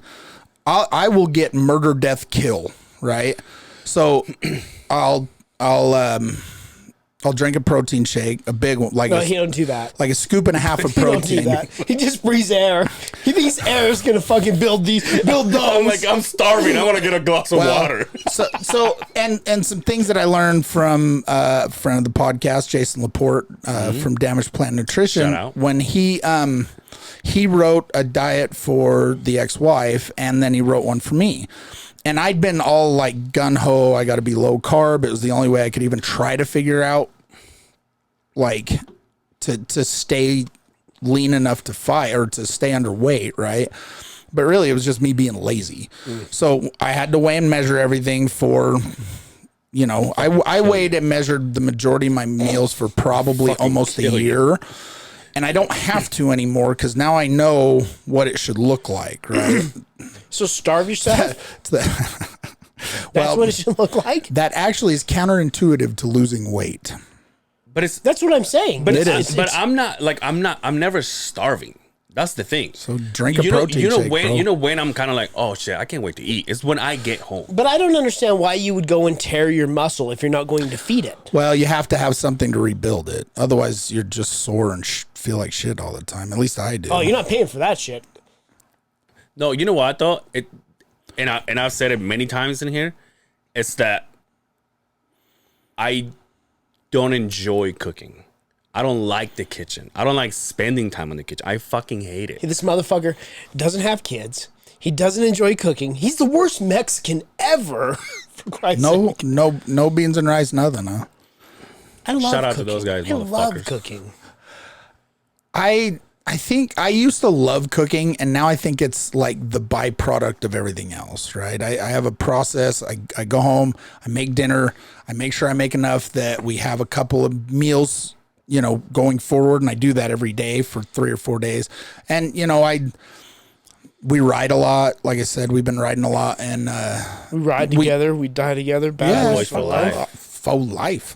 I will get murder, death, kill, right? So I'll drink a protein shake, a big one, like he don't do that. Like a scoop and a half of protein. He don't do that. He just breathes air. He thinks air is gonna fucking build those. I'm like, I'm starving. I want to get a glass of water. So and some things that I learned from a friend of the podcast, Jason Laporte, from Damaged Plant Nutrition, when he wrote a diet for the ex-wife, and then he wrote one for me. And I'd been all like gun-ho, I got to be low carb. It was the only way I could even try to figure out, like, to stay lean enough to fight or to stay underweight, right? But really, it was just me being lazy. So I had to weigh and measure everything for, I weighed and measured the majority of my meals for probably almost a year. And I don't have to anymore because now I know what it should look like, right? So starve yourself? That's what it should look like? That actually is counterintuitive to losing weight. But that's what I'm saying. But I'm never starving. That's the thing. So drink a protein shake, when I'm kind of like, oh shit, I can't wait to eat. It's when I get home. But I don't understand why you would go and tear your muscle if you're not going to feed it. Well, you have to have something to rebuild it. Otherwise, you're just sore and feel like shit all the time. At least I do. Oh, you're not paying for that shit. No, you know what though? And I've said it many times in here. It's that I don't enjoy cooking. I don't like the kitchen. I don't like spending time in the kitchen. I fucking hate it. This motherfucker doesn't have kids. He doesn't enjoy cooking. He's the worst Mexican ever. For Christ's sake. No beans and rice, nothing, huh? I love Shout out cooking. to those guys, motherfuckers. I love cooking. I think I used to love cooking, and now I think it's like the byproduct of everything else, right? I have a process. I go home, I make dinner, I make sure I make enough that we have a couple of meals, going forward, and I do that every day for 3 or 4 days. And we ride a lot. Like I said, we've been riding a lot, and we ride together, we die together. Bad boys for life. Faux life.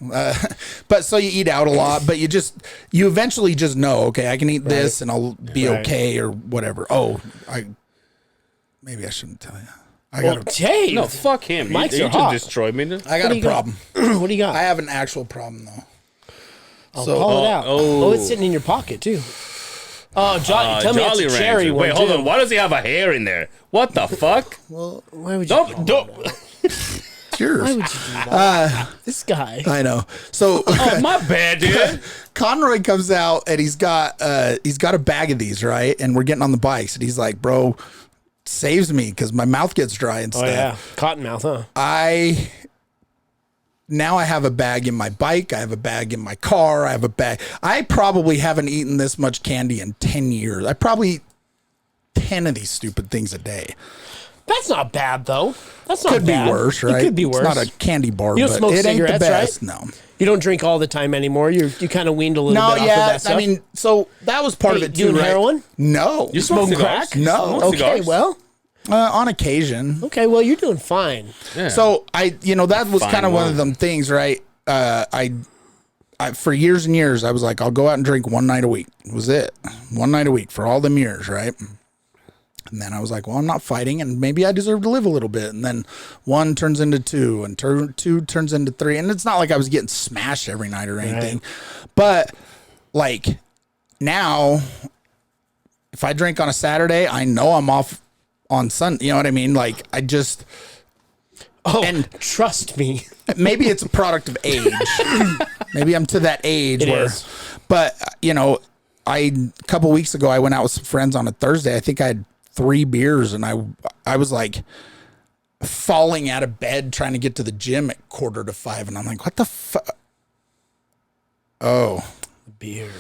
But so you eat out a lot, but you eventually just know, okay, I can eat this and I'll be okay or whatever. Maybe I shouldn't tell you. Dave. No, fuck him. Mike's you just destroyed me. I got a problem. What do you got? I have an actual problem though. Call it out. Oh, it's sitting in your pocket too. Oh, tell me it's a cherry one. Wait, hold on. Why does he have a hair in there? What the fuck? Well, why would you? Don't. yours. Why would you do that? This guy. I know. So Oh, my bad, dude. Conroy comes out and he's got a bag of these, right? And we're getting on the bikes and he's like, bro, saves me because my mouth gets dry and stuff. Oh yeah, cottonmouth, huh? Now I have a bag in my bike. I have a bag in my car. I have a bag. I probably haven't eaten this much candy in 10 years. I probably eat 10 of these stupid things a day. That's not bad though. That's not Could bad. be worse, right? It could be worse. It's not a candy bar, You don't but smoke it ain't the cigarettes, best. right? No. You don't drink all the time anymore. You kind of weaned a little bit off of that stuff. I mean, so that was part of it too, doing right? heroin? No. You smoke Smoking cigars? crack? No. Smoke Okay, cigars? well, On occasion. okay, well, you're doing fine. Yeah. So that was Fine kind of one wine. of them things, right? I for years and years, I was like, I'll go out and drink one night a week. Was it one night a week for all them years, right? And then I was like, well, I'm not fighting, and maybe I deserve to live a little bit. And then one turns into two, and two turns into three. And it's not like I was getting smashed every night or anything, but like now, if I drink on a Saturday, I know I'm off on Sunday. You know what I mean? Like I just. Oh, And- trust me. Maybe it's a product of age. Maybe I'm to that age It where, is. but a couple weeks ago, I went out with some friends on a Thursday. I think I had 3 beers and I was like falling out of bed trying to get to the gym at 4:45. And I'm like, what the fuck? Oh, Beer,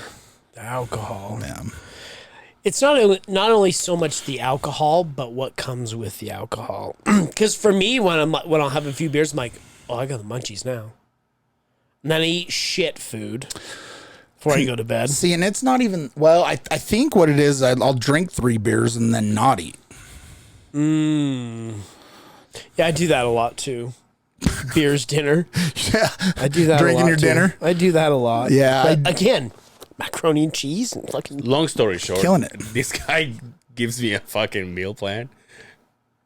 the alcohol. man. It's not only so much the alcohol, but what comes with the alcohol. Because for me, when I'll have a few beers, I'm like, oh, I got the munchies now. And then I eat shit food before I go to bed. See, and it's not even, well, I think what it is, I'll drink 3 beers and then not eat. Yeah, I do that a lot too. Beers, dinner. Yeah. I do that Drinking a lot your too. dinner? I do that a lot. Yeah, But again, macaroni and cheese and fucking... Long story short, Killing it. This guy gives me a fucking meal plan,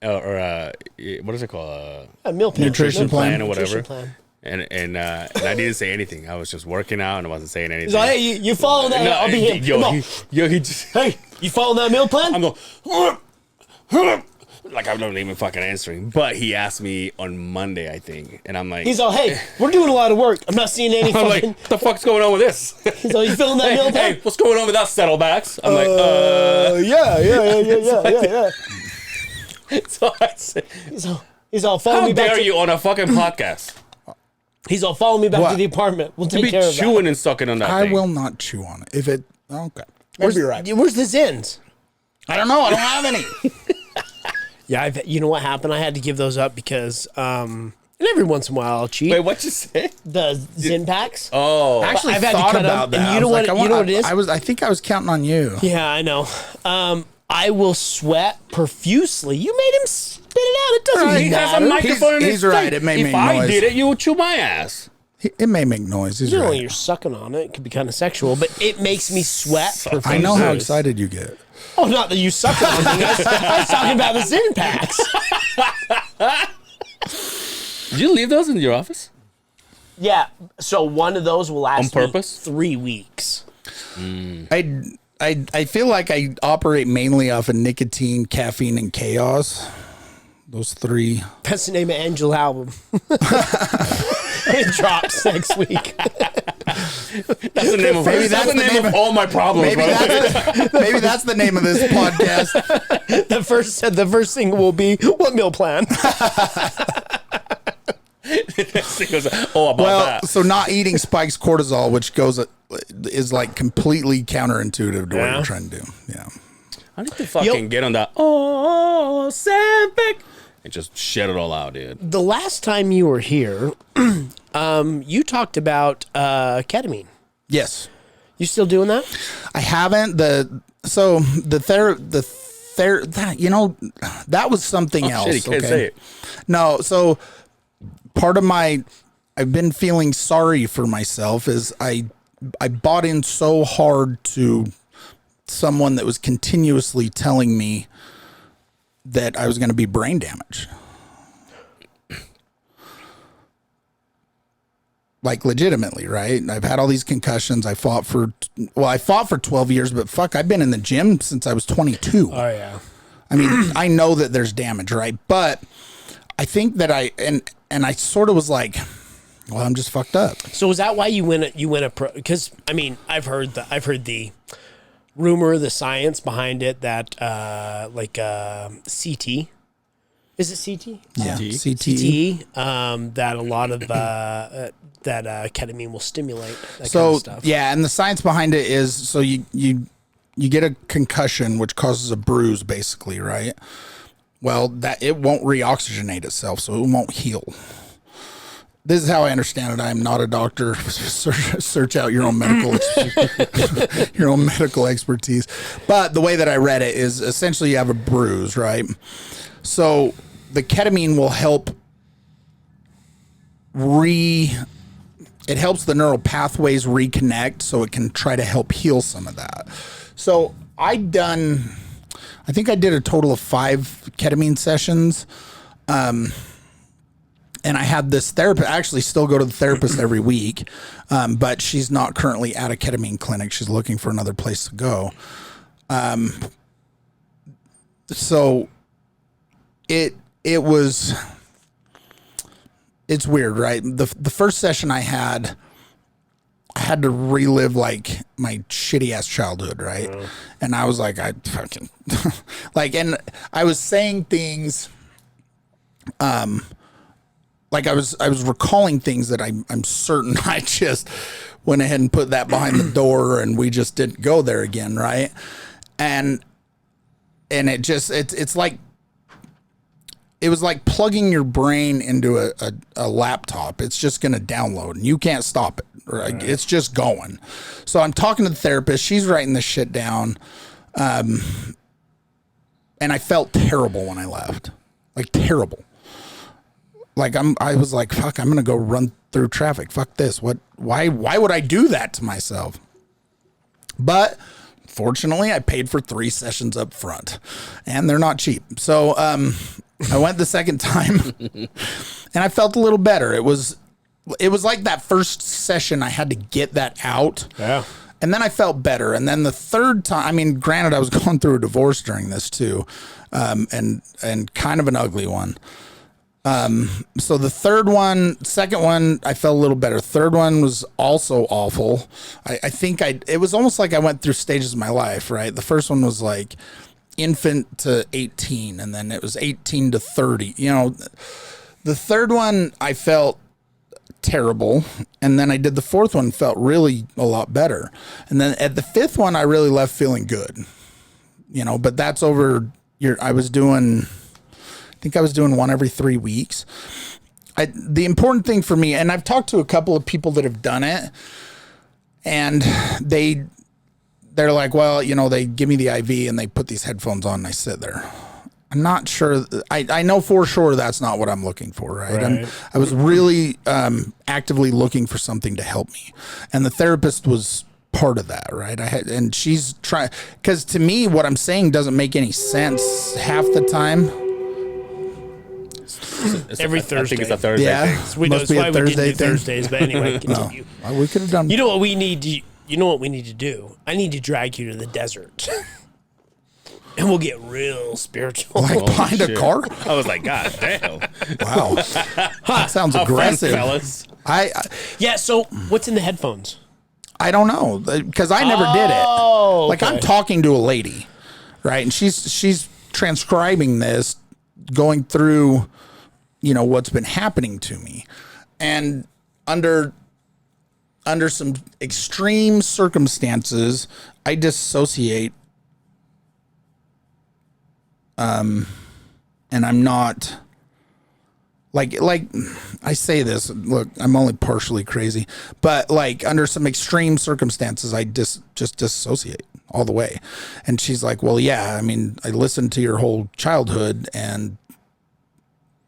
what is it called? A meal plan. Nutrition plan or whatever. Nutrition plan. And I didn't say anything. I was just working out and I wasn't saying anything. He's like, hey, you follow that? I'll be him. Come on. He just. Hey, you following that meal plan? I'm going. Like I'm not even fucking answering. But he asked me on Monday, I think, and I'm like, He's all, hey, we're doing a lot of work. I'm not seeing any I'm like, fucking... what the fuck's going on with this? He's all, you feeling that meal plan? Hey, what's going on with that settlebacks? I'm like, Yeah. So I said, He's all follow how me back dare to... you on a fucking podcast? He's all follow me back What? to the apartment. We'll To take be care of chewing and sucking on that I thing. will not chew on it. If it, okay. that. Maybe you're right. Where's the Zins? I don't know. I don't have any. Yeah, you know what happened? I had to give those up because, and every once in a while I'll cheat. Wait, what you say? The Zin packs. Oh, I actually I've had to thought cut about them, that. and you I know was what- like, you know what it is? I think I was counting on you. Yeah, I know. I will sweat profusely. You made him spit it out. It doesn't he has a matter. microphone in his he's right. face. It may if make I noise. did it, you would chew my ass. It may make noise. He's You know, right. you're sucking on it. It could be kind of sexual, but it makes me sweat. I know how profusely. excited you get. Oh, not that you suck on me. I was talking about the Zin packs. Did you leave those in your office? Yeah. So one of those will last On purpose? me 3 weeks. I feel like I operate mainly off of nicotine, caffeine, and chaos. Those 3. That's the name of Angel album. It drops next week. That's the name of Maybe that's that's the the name name of of- all my problems, bro. Maybe that's the name of this podcast. The first thing will be what meal plan? He goes, oh, about Well, that. so not eating spikes cortisol, which is like completely counterintuitive to what Yeah. you're trying to do. Yeah. I need to fucking get on that. Oh, Sampic. And just shut it all out, dude. The last time you were here, you talked about ketamine. Yes. You still doing that? I haven't. That was something else. Shit, he can't okay? say it. No, so part of I've been feeling sorry for myself is I bought in so hard to someone that was continuously telling me that I was going to be brain damaged. Like legitimately, right? I've had all these concussions. I fought for 12 years, but fuck, I've been in the gym since I was 22. Oh yeah. I mean, I know that there's damage, right? But I think that I sort of was like, well, I'm just fucked up. So is that why you went because I mean, I've heard the rumor, the science behind it that CT, is it CT? Yeah, CTE. That a lot of that ketamine will stimulate that so kind of stuff. yeah, and the science behind it is so you get a concussion, which causes a bruise, basically, right? Well, that it won't reoxygenate itself, so it won't heal. This is how I understand it. I am not a doctor. Search out your own medical expertise. But the way that I read it is essentially you have a bruise, right? So the ketamine will help it helps the neural pathways reconnect, so it can try to help heal some of that. So I think I did a total of 5 ketamine sessions. And I had this therapist, I actually still go to the therapist every week, but she's not currently at a ketamine clinic. She's looking for another place to go. So it's weird, right? The first session I had to relive like my shitty ass childhood, right? And I was like, I fucking and I was saying things, like I was recalling things that I'm certain I just went ahead and put that behind the door and we just didn't go there again, right? And it's like it was like plugging your brain into a laptop. It's just going to download and you can't stop it. Right? It's just going. So I'm talking to the therapist. She's writing this shit down. And I felt terrible when I left, like terrible. Like I was like, fuck, I'm going to go run through traffic. Fuck this. Why would I do that to myself? But fortunately I paid for 3 sessions up front and they're not cheap. So, I went the second time and I felt a little better. It was like that first session I had to get that out. Yeah. And then I felt better. And then the third time, I mean, granted I was going through a divorce during this too. And kind of an ugly one. So the second one, I felt a little better. Third one was also awful. I think it was almost like I went through stages of my life, right? The first one was like infant to 18, and then it was 18 to 30. You know, the third one, I felt terrible. And then I did the fourth one, felt really a lot better. And then at the fifth one, I really left feeling good, you know, but that's over I think I was doing one every 3 weeks. The important thing for me, and I've talked to a couple of people that have done it, and they're like, well, you know, they give me the IV and they put these headphones on and I sit there. I'm not sure. I know for sure that's not what I'm looking for, right? I was really actively looking for something to help me, and the therapist was part of that, right? And she's trying, because to me, what I'm saying doesn't make any sense half the time. Every Thursday. I think it's a Thursday Yeah, thing. must be a Thursday thing. Thursdays, but anyway, continue. Well, we could have done. You know what we need to? You know what we need to do? I need to drag you to the desert, and we'll get real spiritual. Like behind a car. I was like, God damn! Wow, that sounds Have fun, aggressive. fellas. Yeah. So what's in the headphones? I don't know, because I never did it. Like I'm talking to a lady, right, and she's transcribing this, going through, you know, what's been happening to me, and under some extreme circumstances, I dissociate. And I'm not like I say this, look, I'm only partially crazy, but like under some extreme circumstances, I just dissociate all the way. And she's like, well, yeah, I mean, I listened to your whole childhood and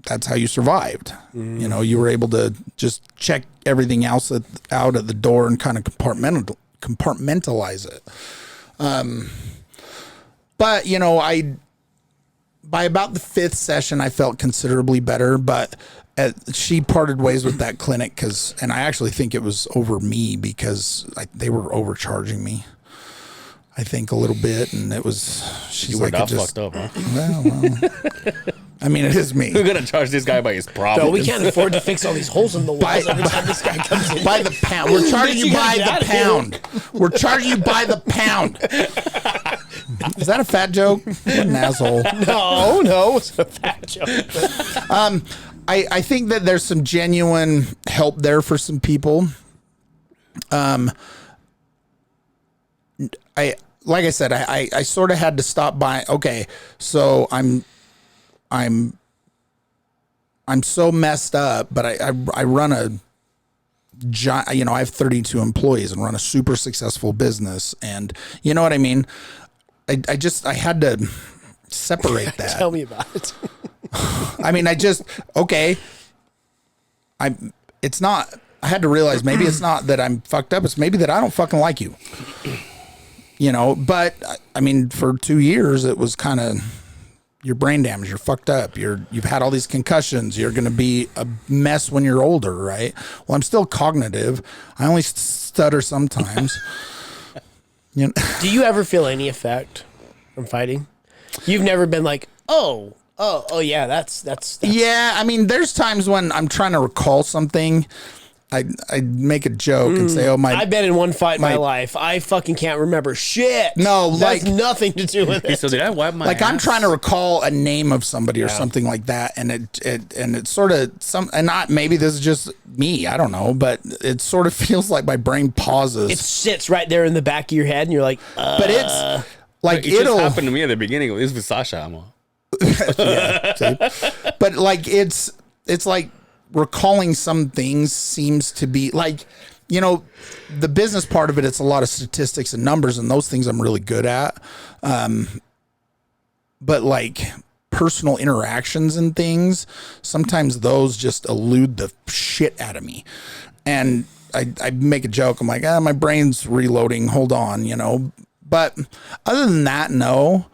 that's how you survived. You know, you were able to just check everything else out at the door and kind of compartmentalize it. But you know, by about the 5th session, I felt considerably better, but she parted ways with that clinic and I actually think it was over me because they were overcharging me, I think, a little bit. And it was, she's You were like, not fucked up, huh? Well, I mean, it is me. We're gonna charge this guy by his problem. No, we can't afford to fix all these holes in the walls every time this guy comes in. By the pound. We're charging you by the pound. We're charging you by the pound. Is that a fat joke? What an asshole. No, it's a fat joke. I think that there's some genuine help there for some people. Like I said, I sort of had to stop by. Okay, so I'm so messed up, but I run a giant, I have 32 employees and run a super successful business, and you know what I mean. I had to separate that. Tell me about it. I mean, it's not. I had to realize maybe it's not that I'm fucked up. It's maybe that I don't fucking like you. But I mean, for 2 years, it was kind of, you're brain damaged. You're fucked up. You've had all these concussions. You're going to be a mess when you're older, right? Well, I'm still cognitive. I only stutter sometimes. Do you ever feel any effect from fighting? You've never been like, oh yeah, that's. Yeah, I mean, there's times when I'm trying to recall something. I make a joke and say, I've been in one fight in my life. I fucking can't remember shit. No, that's nothing to do with it. So did I wipe my ass? I'm trying to recall a name of somebody or something like that, and it's sort of maybe this is just me, I don't know, but it sort of feels like my brain pauses. It sits right there in the back of your head, and you're like, but it's like it just happened to me at the beginning. It was with Sasha. But like it's like recalling some things seems to be like, the business part of it, it's a lot of statistics and numbers, and those things I'm really good at. But like personal interactions and things, sometimes those just elude the shit out of me. And I make a joke. I'm like, my brain's reloading. Hold on, But other than that, no.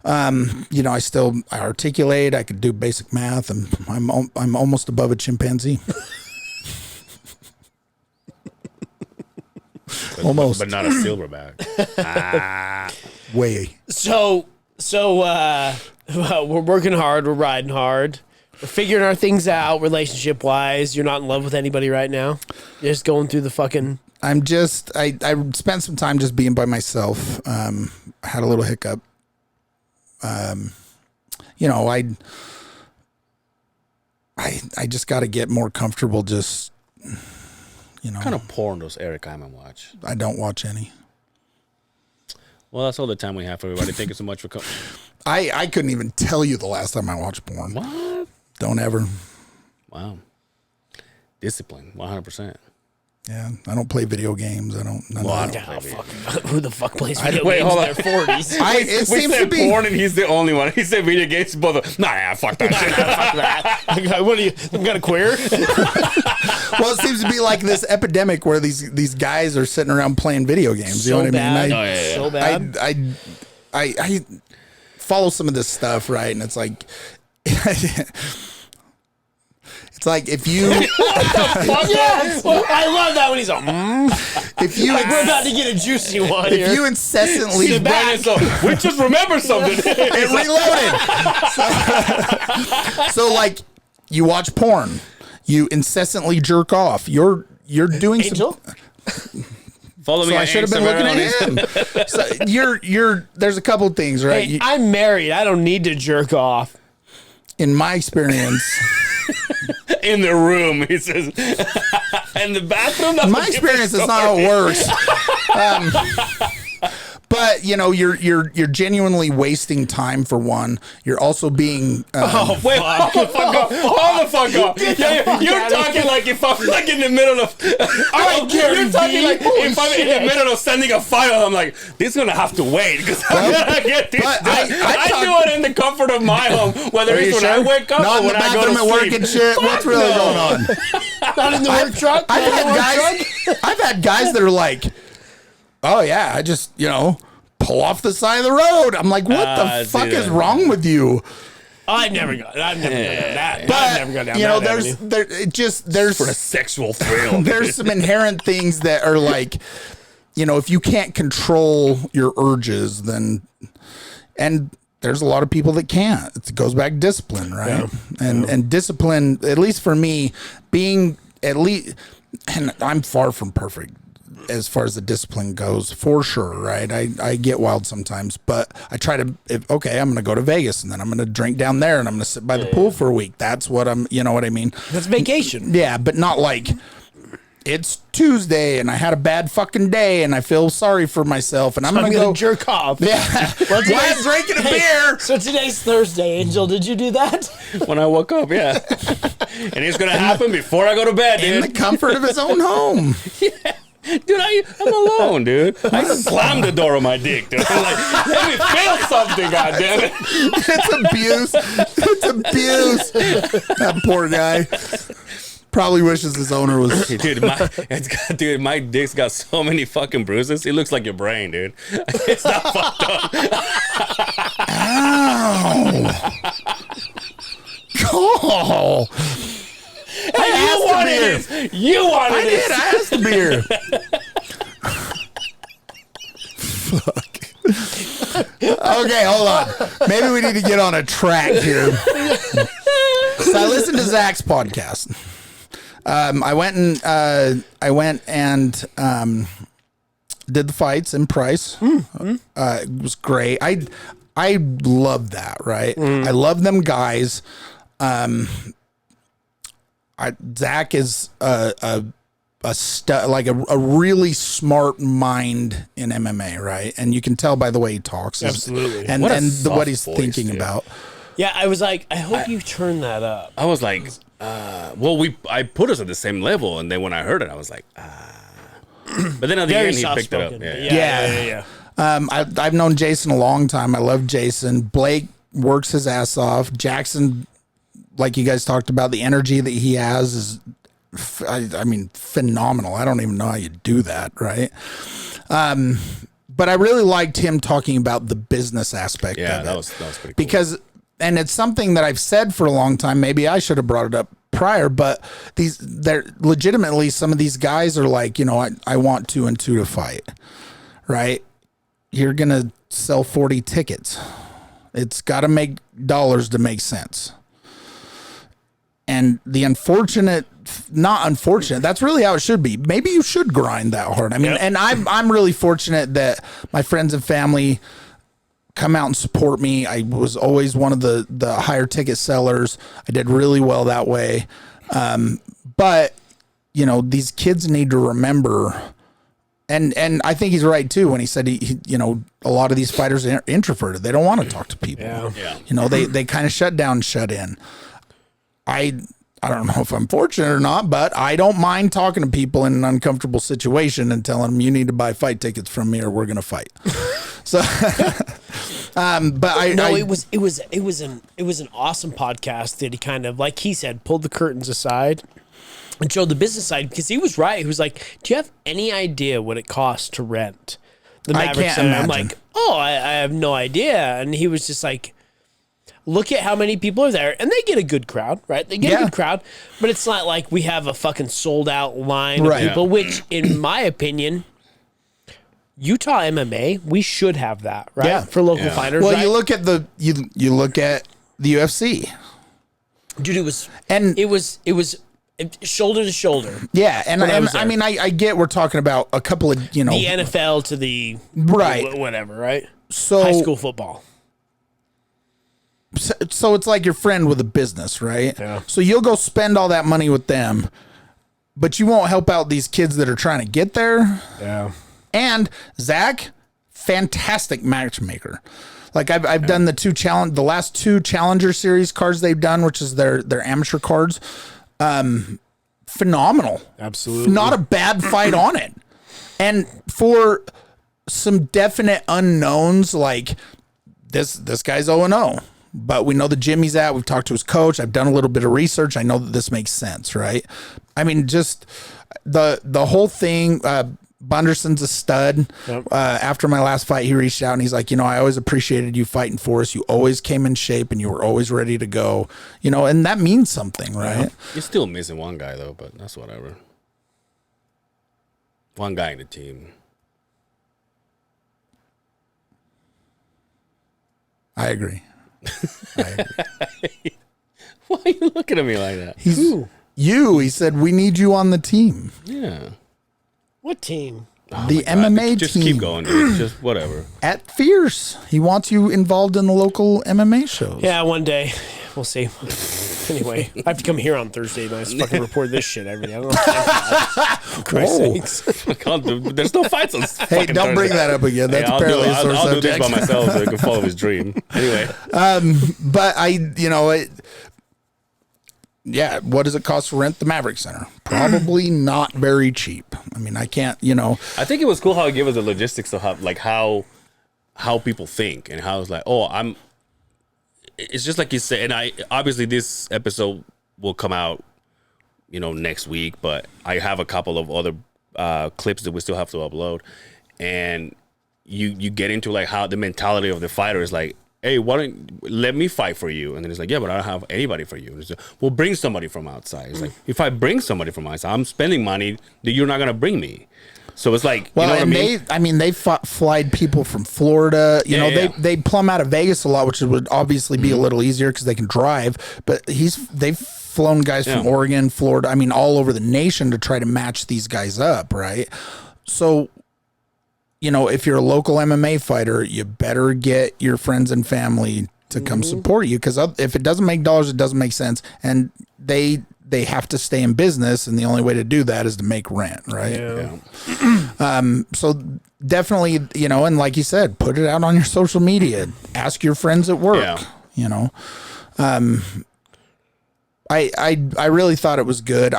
I articulate. I could do basic math, and I'm almost above a chimpanzee. Almost, but not a silverback. Way. So we're working hard. We're riding hard. We're figuring our things out, relationship wise. You're not in love with anybody right now. You're just going through the fucking. I spent some time just being by myself. I had a little hiccup. I just got to get more comfortable. Just, What kind of porn does Eric Iman watch? I don't watch any. Well, that's all the time we have for everybody. Thank you so much for coming. I couldn't even tell you the last time I watched porn. What? Don't ever. Wow. Discipline, 100%. Yeah, I don't play video games. I don't Who the fuck plays video games in their 40s? It we seems said to be porn, and he's the only one. He said video games. Both. Fuck that shit. Fuck that. What are you? Some kind of queer? Well, it seems to be like this epidemic where these guys are sitting around playing video games. You know what I mean? So bad. I follow some of this stuff, right? And it's like. It's like if you yes! Well, I love that when he's like, if you we're about to get a juicy one here. If you incessantly Sit back. We just remember something. It reloaded. So like you watch porn, you incessantly jerk off. You're doing Angel? Follow me. So I should have been looking at him. So you're there's a couple of things, right? Hey, I'm married. I don't need to jerk off. In my experience. In the room, he says. In the bathroom. In my experience, it's not how it works. But you're genuinely wasting time for one. You're also being. Hold the fuck up! You're talking like if I'm like in the middle of. You're talking like if I'm in the middle of sending a file. I'm like, this is gonna have to wait because I'm gonna get this done. I do it in the comfort of my home, whether it's when I wake up or when I go to sleep. Work and shit. What's really going on? Not in the work truck. I've had guys that are like, oh yeah, I just pull off the side of the road. I'm like, what the fuck is wrong with you? I've never gone down that. But I've never gone down that. there's for a sexual thrill. There's some inherent things that are like, if you can't control your urges, then and there's a lot of people that can't. It goes back to discipline, right? And discipline, at least for me, being at least, and I'm far from perfect as far as the discipline goes, for sure, right? I get wild sometimes, but I try to, I'm going to go to Vegas and then I'm going to drink down there and I'm going to sit by the pool for a week. That's what you know what I mean? That's vacation. Yeah, but not like it's Tuesday and I had a bad fucking day and I feel sorry for myself and I'm going to go jerk off. Yeah. Well, I'm drinking a beer. So today's Thursday, Angel. Did you do that? When I woke up, yeah. And it's going to happen before I go to bed, dude. In the comfort of his own home. Yeah. Dude, I'm alone, dude. I slammed the door on my dick, dude. I'm like, let me feel something, goddammit. It's abuse. That poor guy probably wishes his owner was. Dude, my dick's got so many fucking bruises. It looks like your brain, dude. It's not fucked up. Ow. Oh. You wanted it. I asked the beer. Fuck. Okay, hold on. Maybe we need to get on a track here. So I listened to Zach's podcast. I went and did the fights in Price. It was great. I love that. Right. I love them guys. Zach is a like a really smart mind in MMA, right? And you can tell by the way he talks. Absolutely. And what he's thinking about. Yeah, I was like, I hope you turn that up. I was like, I put us at the same level, and then when I heard it, I was like, But then at the end, he picked it up. Yeah. I've known Jason a long time. I love Jason. Blake works his ass off. Jackson, like you guys talked about, the energy that he has is, I mean, phenomenal. I don't even know how you do that, right? But I really liked him talking about the business aspect of it. That was pretty cool. Because, and it's something that I've said for a long time. Maybe I should have brought it up prior, but they're legitimately, some of these guys are like, you know, I want 2 and 2 to fight, right? You're going to sell 40 tickets. It's got to make dollars to make sense. And the not unfortunate, that's really how it should be. Maybe you should grind that hard. I mean, and I'm really fortunate that my friends and family come out and support me. I was always one of the higher ticket sellers. I did really well that way. But, you know, these kids need to remember, and I think he's right too when he said, he you know, a lot of these fighters are introverted. They don't want to talk to people. Yeah. You know, they kind of shut down, shut in. I don't know if I'm fortunate or not, but I don't mind talking to people in an uncomfortable situation and telling them you need to buy fight tickets from me or we're going to fight. So, it was an awesome podcast that he kind of, like he said, pulled the curtains aside and showed the business side, because he was right. He was like, do you have any idea what it costs to rent the Maverick Center? I'm like, I have no idea. And he was just like, look at how many people are there, and they get a good crowd, right? They get a good crowd, but it's not like we have a fucking sold out line of people, which, in my opinion, Utah MMA, we should have that, right? Yeah. For local fighters. Well, right? you look at the UFC, dude. It was shoulder to shoulder. Yeah, and I mean, I get we're talking about a couple of, you know, the NFL to the whatever, right? So high school football. So it's like your friend with a business, right? Yeah. So you'll go spend all that money with them, but you won't help out these kids that are trying to get there. Yeah. And Zach, fantastic matchmaker. Like I've done the last 2 Challenger Series cards they've done, which is their amateur cards. Phenomenal. Absolutely. Not a bad fight on it. And for some definite unknowns, like this guy's 0-0. But we know the gym he's at. We've talked to his coach. I've done a little bit of research. I know that this makes sense, right? I mean, just the whole thing. Bunderson's a stud. Yep. After my last fight, he reached out and he's like, you know, I always appreciated you fighting for us. You always came in shape and you were always ready to go. You know, and that means something, right? Yeah. You're still missing one guy though, but that's whatever. One guy in the team. I agree. Why are you looking at me like that? He said, we need you on the team. Yeah. What team? The MMA Just team. keep going, dude. Just whatever. At Fierce. He wants you involved in the local MMA shows. Yeah, one day. We'll see. Anyway, I have to come here on Thursday nights to fucking report this shit every day. I don't know for Christ's sakes. There's no fights on Hey, don't bring that up again. That's apparently a sore I'll do this subject. by myself so I can follow his dream. Anyway. But yeah, what does it cost to rent the Maverick Center? Probably not very cheap. I mean, I can't, I think it was cool how he gave us the logistics of how people think and how it's like, it's just like you said, and obviously this episode will come out, next week, but I have a couple of other clips that we still have to upload, and you get into like how the mentality of the fighter is like, hey, why don't let me fight for you? And then it's like, yeah, but I don't have anybody for you. And it's like, well, bring somebody from outside. It's like, if I bring somebody from outside, I'm spending money that you're not gonna bring me. So it's like, well, you know what I mean? they flied people from Florida. They plumb out of Vegas a lot, which would obviously be a little easier because they can drive. But they've flown guys from Oregon, Florida. I mean, all over the nation to try to match these guys up, right? So, if you're a local MMA fighter, you better get your friends and family to come support you, because if it doesn't make dollars, it doesn't make sense, and they have to stay in business, and the only way to do that is to make rent, right? Yeah. So definitely, and like you said, put it out on your social media. Ask your friends at work. I really thought it was good.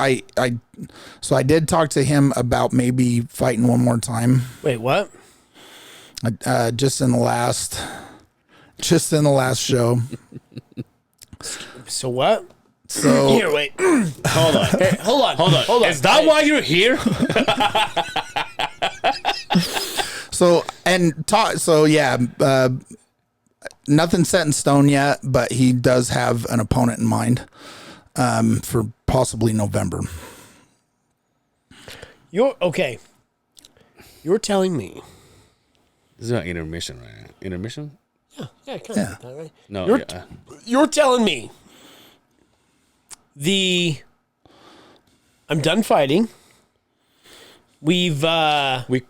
So I did talk to him about maybe fighting one more time. Wait, what? Just in the last show. So what? So Here, wait. Hold on. Hey, hold on. Is that why you're here? nothing set in stone yet, but he does have an opponent in mind for possibly November. You're telling me. This is an intermission, right? Intermission? Yeah, kind of like that, right? No, You're telling me I'm done fighting. We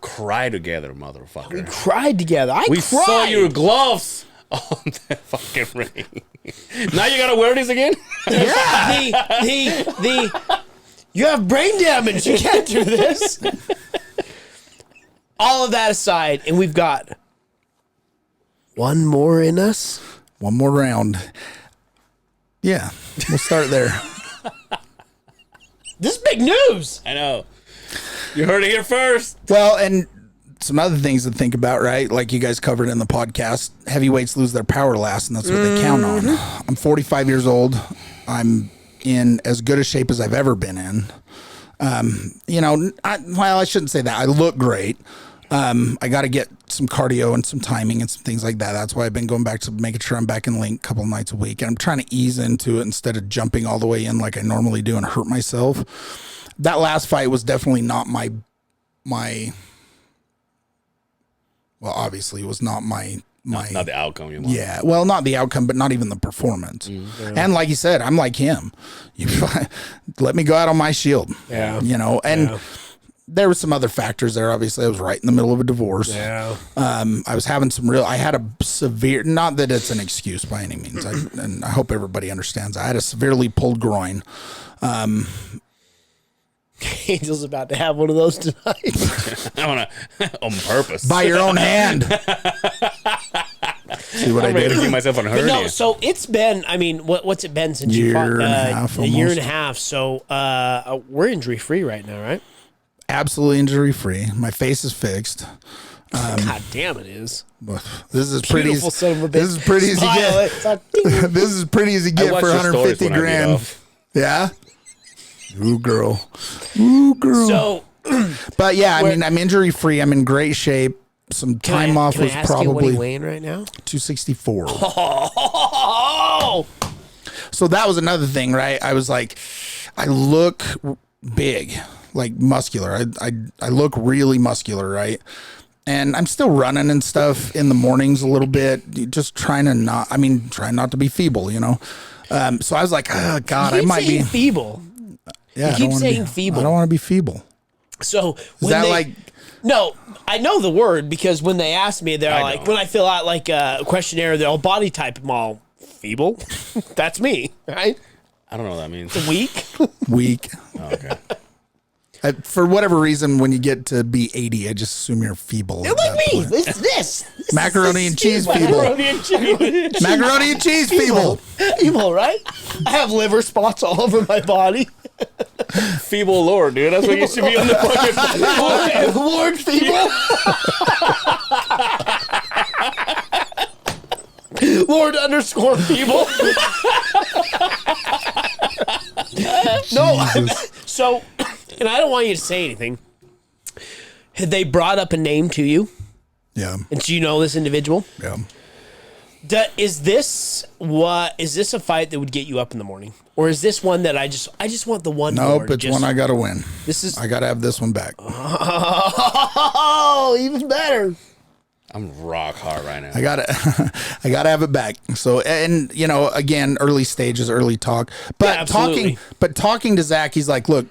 cried together, motherfucker. cried together. We cried. saw your gloves on the fucking ring. Now you gotta wear these again? Yeah. You have brain damage. You can't do this. All of that aside, and we've got one more in us. One more round. Yeah, we'll start there. This is big news. I know. You heard it here first. Well, and some other things to think about, right? Like you guys covered in the podcast, heavyweights lose their power last, and that's what they count on. I'm 45 years old. I'm in as good a shape as I've ever been in. I shouldn't say that. I look great. I got to get some cardio and some timing and some things like that. That's why I've been going back to making sure I'm back in link a couple of nights a week. And I'm trying to ease into it instead of jumping all the way in like I normally do and hurt myself. That last fight was definitely not my well, obviously it was not my not the outcome you want. Yeah, well, not the outcome, but not even the performance. And like you said, I'm like him. Let me go out on my shield. Yeah. There were some other factors there. Obviously, I was right in the middle of a divorce. Yeah. I was having I had a severe, not that it's an excuse by any means, and I hope everybody understands. I had a severely pulled groin. Angel's about to have one of those tonight. I want to, on purpose. By your own hand. See what I'm I ready to did? keep myself on hernia. No, so it's been, what's it been since you fought? Year and a half, a year and a almost. half. So we're injury free right now, right? Absolutely injury free. My face is fixed. God damn, it is. This is pretty. Beautiful son of a bitch. This is pretty as you Smile, get. it's like, ding. This is pretty as you I get watch for your stories 150 when I beat grand. off. Yeah. Ooh, girl. Ooh, girl. So, But yeah, I mean, I'm injury free. I'm in great shape. Some time off was can I ask you what probably you weighing right now? 264. Oh, So that was another thing, right? I was like, I look big, like muscular. I look really muscular, right? And I'm still running and stuff in the mornings a little bit, just trying not to be feeble, you know? So I was like, oh God, I might be feeble. Yeah. You keep saying feeble. I don't want to be feeble. So is that like, no, I know the word because when they ask me, they're like, when I fill out like a questionnaire, they're all body type. I'm all feeble. That's me, right? I don't know what that means. Weak. Weak. Oh, okay. For whatever reason, when you get to be 80, I just assume you're feeble. You're like me. It's this. Macaroni and cheese people. Macaroni and cheese. Macaroni and cheese people. Evil, right? I have liver spots all over my body. Feeble Lord, dude. That's what you should be on the fucking Lord Feeble. Lord_Feeble. No, so, and I don't want you to say anything. Had they brought up a name to you? Yeah. And do you know this individual? Yeah. Is this a fight that would get you up in the morning, or is this one that I just want the one? Nope, it's one I gotta win. I gotta have this one back. Oh, even better. I'm rock hard right now. I gotta have it back. So, and you know, again, early stages, early talk, but talking to Zach, he's like, look,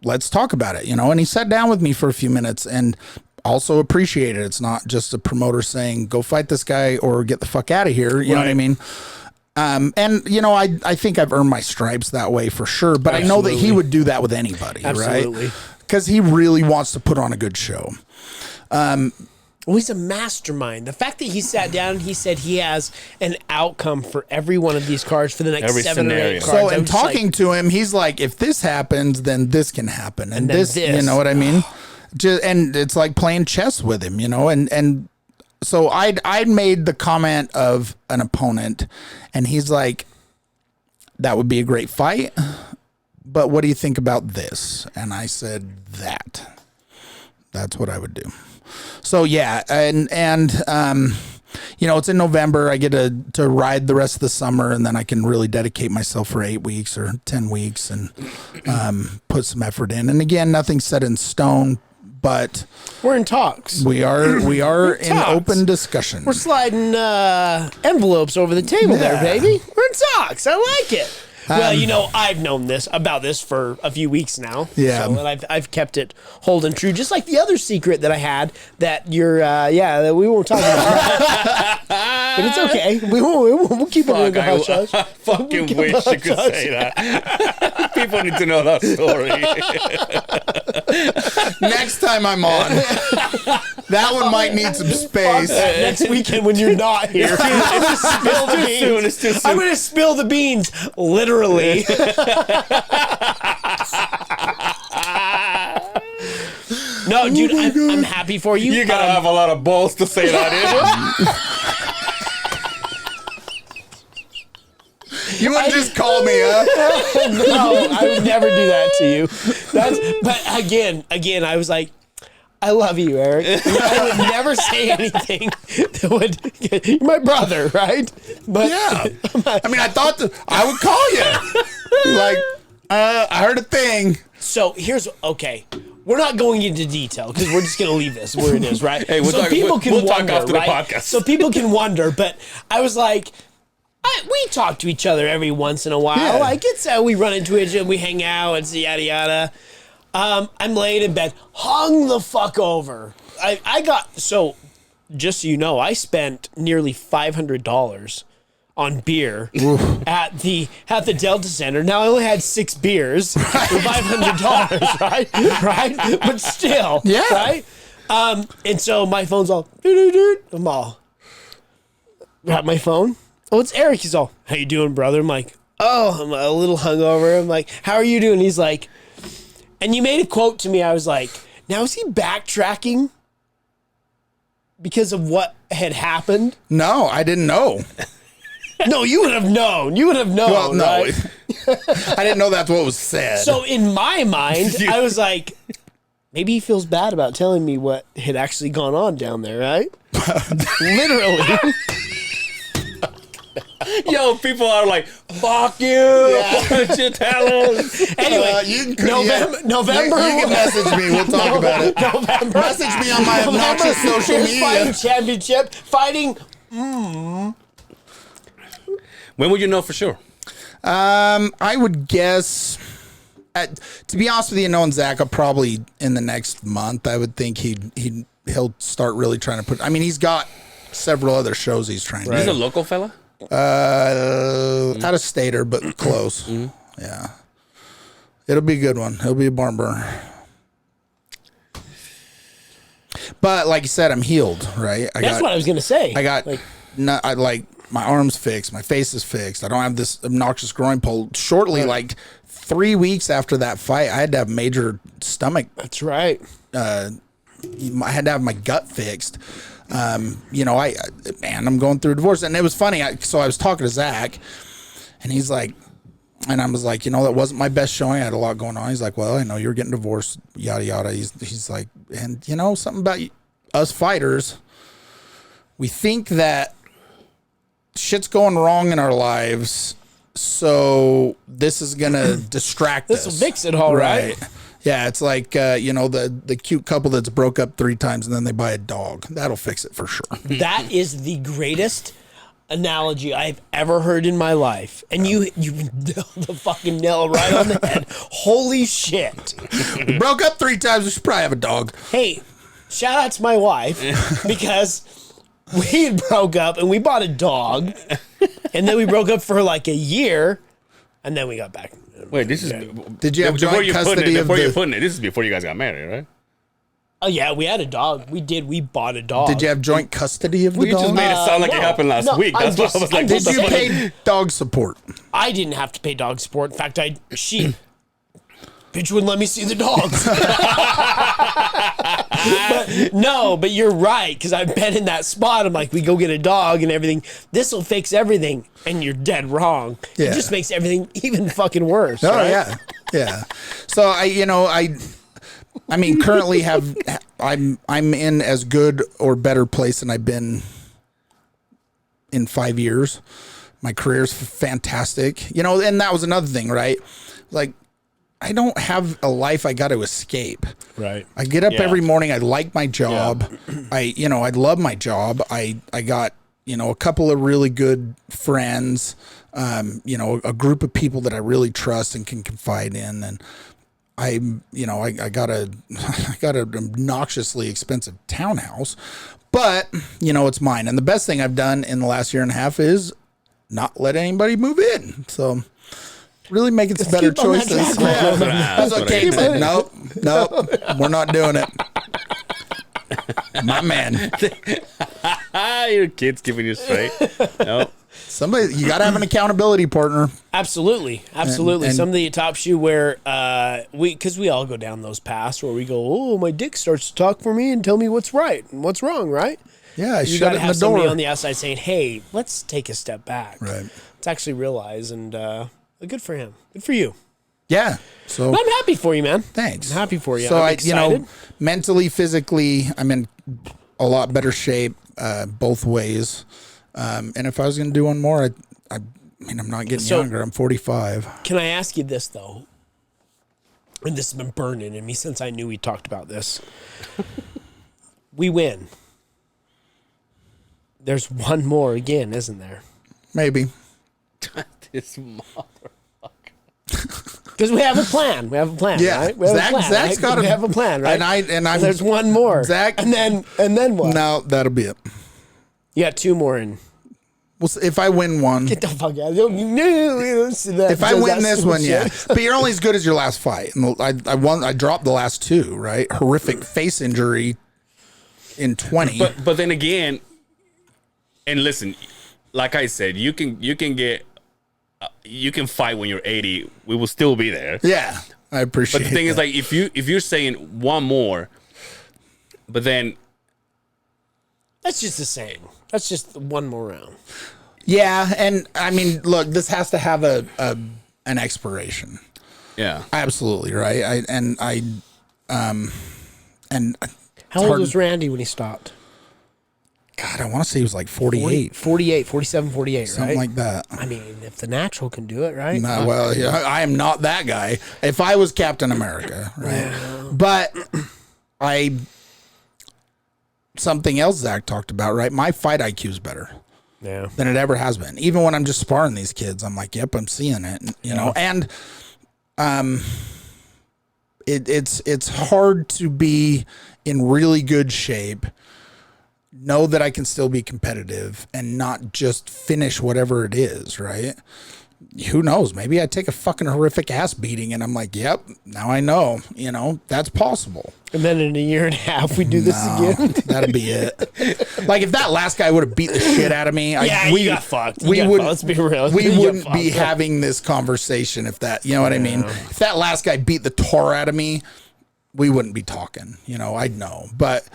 let's talk about it, you know, and he sat down with me for a few minutes and also appreciate it. It's not just a promoter saying, go fight this guy or get the fuck out of here. You know what I mean? And you know, I think I've earned my stripes that way for sure, but I know that he would do that with anybody, right? Because he really wants to put on a good show. Well, he's a mastermind. The fact that he sat down and he said he has an outcome for every one of these cards for the next 7 or 8 cards. So in talking to him, he's like, if this happens, then this can happen. And this, you know what I mean? And it's like playing chess with him, you know? And so I'd made the comment of an opponent and he's like, that would be a great fight. But what do you think about this? And I said, that's what I would do. So yeah, and you know, it's in November. I get to ride the rest of the summer, and then I can really dedicate myself for 8 weeks or 10 weeks and put some effort in. And again, nothing's set in stone, but we're in talks. We are in open discussion. We're sliding envelopes over the table there, baby. We're in talks. I like it. Well, you know, I've known about this for a few weeks now. Yeah. So, and I've kept it holding true, just like the other secret that I had that you're, that we won't talk about. But it's okay. We'll keep it in the hush hush. I fucking wish you could say that. People need to know that story. Next time I'm on, that one might need some space. Next weekend when you're not here, I'm gonna spill the beans. It's too soon. I'm gonna spill the beans, literally. No, dude, I'm happy for you. You gotta have a lot of balls to say that. You wouldn't just call me, huh? No, I would never do that to you. But again, I was like, I love you, Eric. I would never say anything that would. You're my brother, right? But yeah. I mean, I thought I would call you. Like, I heard a thing. So okay. We're not going into detail because we're just going to leave this where it is, right? Hey, we'll talk after the podcast. So people can wonder, but I was like, we talk to each other every once in a while. Yeah. Like, it's we run into each other, we hang out, and yada yada. I'm laying in bed, hung the fuck over. I got, so just so you know, I spent nearly $500 on beer at the Delta Center. Now I only had 6 beers for $500, right? But still, yeah, right. And so my phone's all, I'm all, got my phone. Oh, it's Eric. He's all, how you doing, brother? I'm like, oh, I'm a little hungover. I'm like, how are you doing? He's like, and you made a quote to me. I was like, now is he backtracking because of what had happened? No, I didn't know. No, you would have known. You would have known. Well, no, right? I didn't know that's what was said. So in my mind, I was like, maybe he feels bad about telling me what had actually gone on down there, right? Literally. Yo, people are like, "Fuck you!" Why don't you tell us? Anyway, you can, November. You can message me. We'll talk about it. November. Message me on my obnoxious social media. Fighting championship. Fighting. When would you know for sure? I would guess. To be honest with you, knowing Zach, probably in the next month, I would think he'll start really trying to put. I mean, he's got several other shows he's trying to. He's do. a local fella. Out of stater, but close. Yeah, it'll be a good one. It'll be a barn burner. But like you said, I'm healed, right? That's what I was gonna say. I got my arms fixed, my face is fixed. I don't have this obnoxious groin pull. Shortly, like 3 weeks after that fight, I had to have major stomach. That's right. I had to have my gut fixed. I'm going through a divorce, and it was funny. So I was talking to Zach, and he's like, and I was like, that wasn't my best showing. I had a lot going on. He's like, well, I know you're getting divorced, yada yada. He's like, and something about us fighters, we think that shit's going wrong in our lives, so this is gonna distract us. This will fix it, all right. Yeah, it's like the cute couple that's broke up 3 times and then they buy a dog. That'll fix it for sure. That is the greatest analogy I've ever heard in my life, and you nailed the fucking nail right on the head. Holy shit! We broke up 3 times. We should probably have a dog. Hey, shout out to my wife because we broke up and we bought a dog, and then we broke up for like a year, and then we got back. Wait, this is. Did you have joint custody of before you're putting it? This is before you guys got married, right? Oh yeah, we had a dog. We bought a dog. Did you have joint custody of the You dog? just made it sound like it happened last week. That's why I was like, Did you pay dog support? I didn't have to pay dog support. In fact, bitch wouldn't let me see the dogs. but you're right, because I've been in that spot. I'm like, we go get a dog and everything. This will fix everything, and you're dead wrong. Yeah. It just makes everything even fucking worse. Oh right? yeah. So I mean, currently I'm in as good or better place than I've been in 5 years. My career's fantastic, and that was another thing, right? Like, I don't have a life I got to escape. Right. I get up every morning. I like my job. Yeah. I love my job. I got, a couple of really good friends, a group of people that I really trust and can confide in. And I got an obnoxiously expensive townhouse, but it's mine. And the best thing I've done in the last year and a half is not let anybody move in. So really making some better choices. That's what Kate said. Nope, we're not doing it. My man. Your kid's giving you straight. Nope. You got to have an accountability partner. Absolutely. And somebody at Top Shoe where because we all go down those paths where we go, oh, my dick starts to talk for me and tell me what's right and what's wrong, right? Yeah, you shut gotta it in have the door. somebody on the outside saying, hey, let's take a step back. Right. Let's actually realize, and good for him. Good for you. Yeah. So I'm happy for you, man. Thanks. I'm happy for you. So I'm excited. mentally, physically, I'm in a lot better shape both ways. And if I was going to do one more, I mean, I'm not getting younger. I'm 45. Can I ask you this, though? And this has been burning in me since I knew we talked about this. We win. There's one more again, isn't there? Maybe. This motherfucker. Because we have a plan. Yeah. Right? We have a plan, right? And there's one more. Zach. And then what? No, that'll be it. You got 2 more in. Well, if I win one. Get the fuck out. If I win this one, yeah. But you're only as good as your last fight. And I dropped the last 2, right? Horrific face injury in 20. But then again, and listen, like I said, you can fight when you're 80. We will still be there. Yeah, I appreciate it. But the thing is, like, if you're saying one more, but then that's just the same. That's just one more round. Yeah, and I mean, look, this has to have an expiration. Yeah, absolutely right. How old was Randy when he stopped? God, I want to say he was like 48. 47, 48, right? Something like that. I mean, if the natural can do it, right? No, well, yeah, I am not that guy. If I was Captain America, right? Yeah. But something else Zach talked about, right? My fight IQ is better. Yeah. Than it ever has been. Even when I'm just sparring these kids, I'm like, yep, I'm seeing it, you know. And it's hard to be in really good shape, know that I can still be competitive and not just finish whatever it is, right? Who knows? Maybe I take a fucking horrific ass beating and I'm like, yep, now I know, you know, that's possible. And then in a year and a half, we do this again. That'd be it. Like if that last guy would have beat the shit out of me, we got fucked. Let's be real. We wouldn't be having this conversation if that, you know what I mean? If that last guy beat the tar out of me, we wouldn't be talking, you know, I'd know. But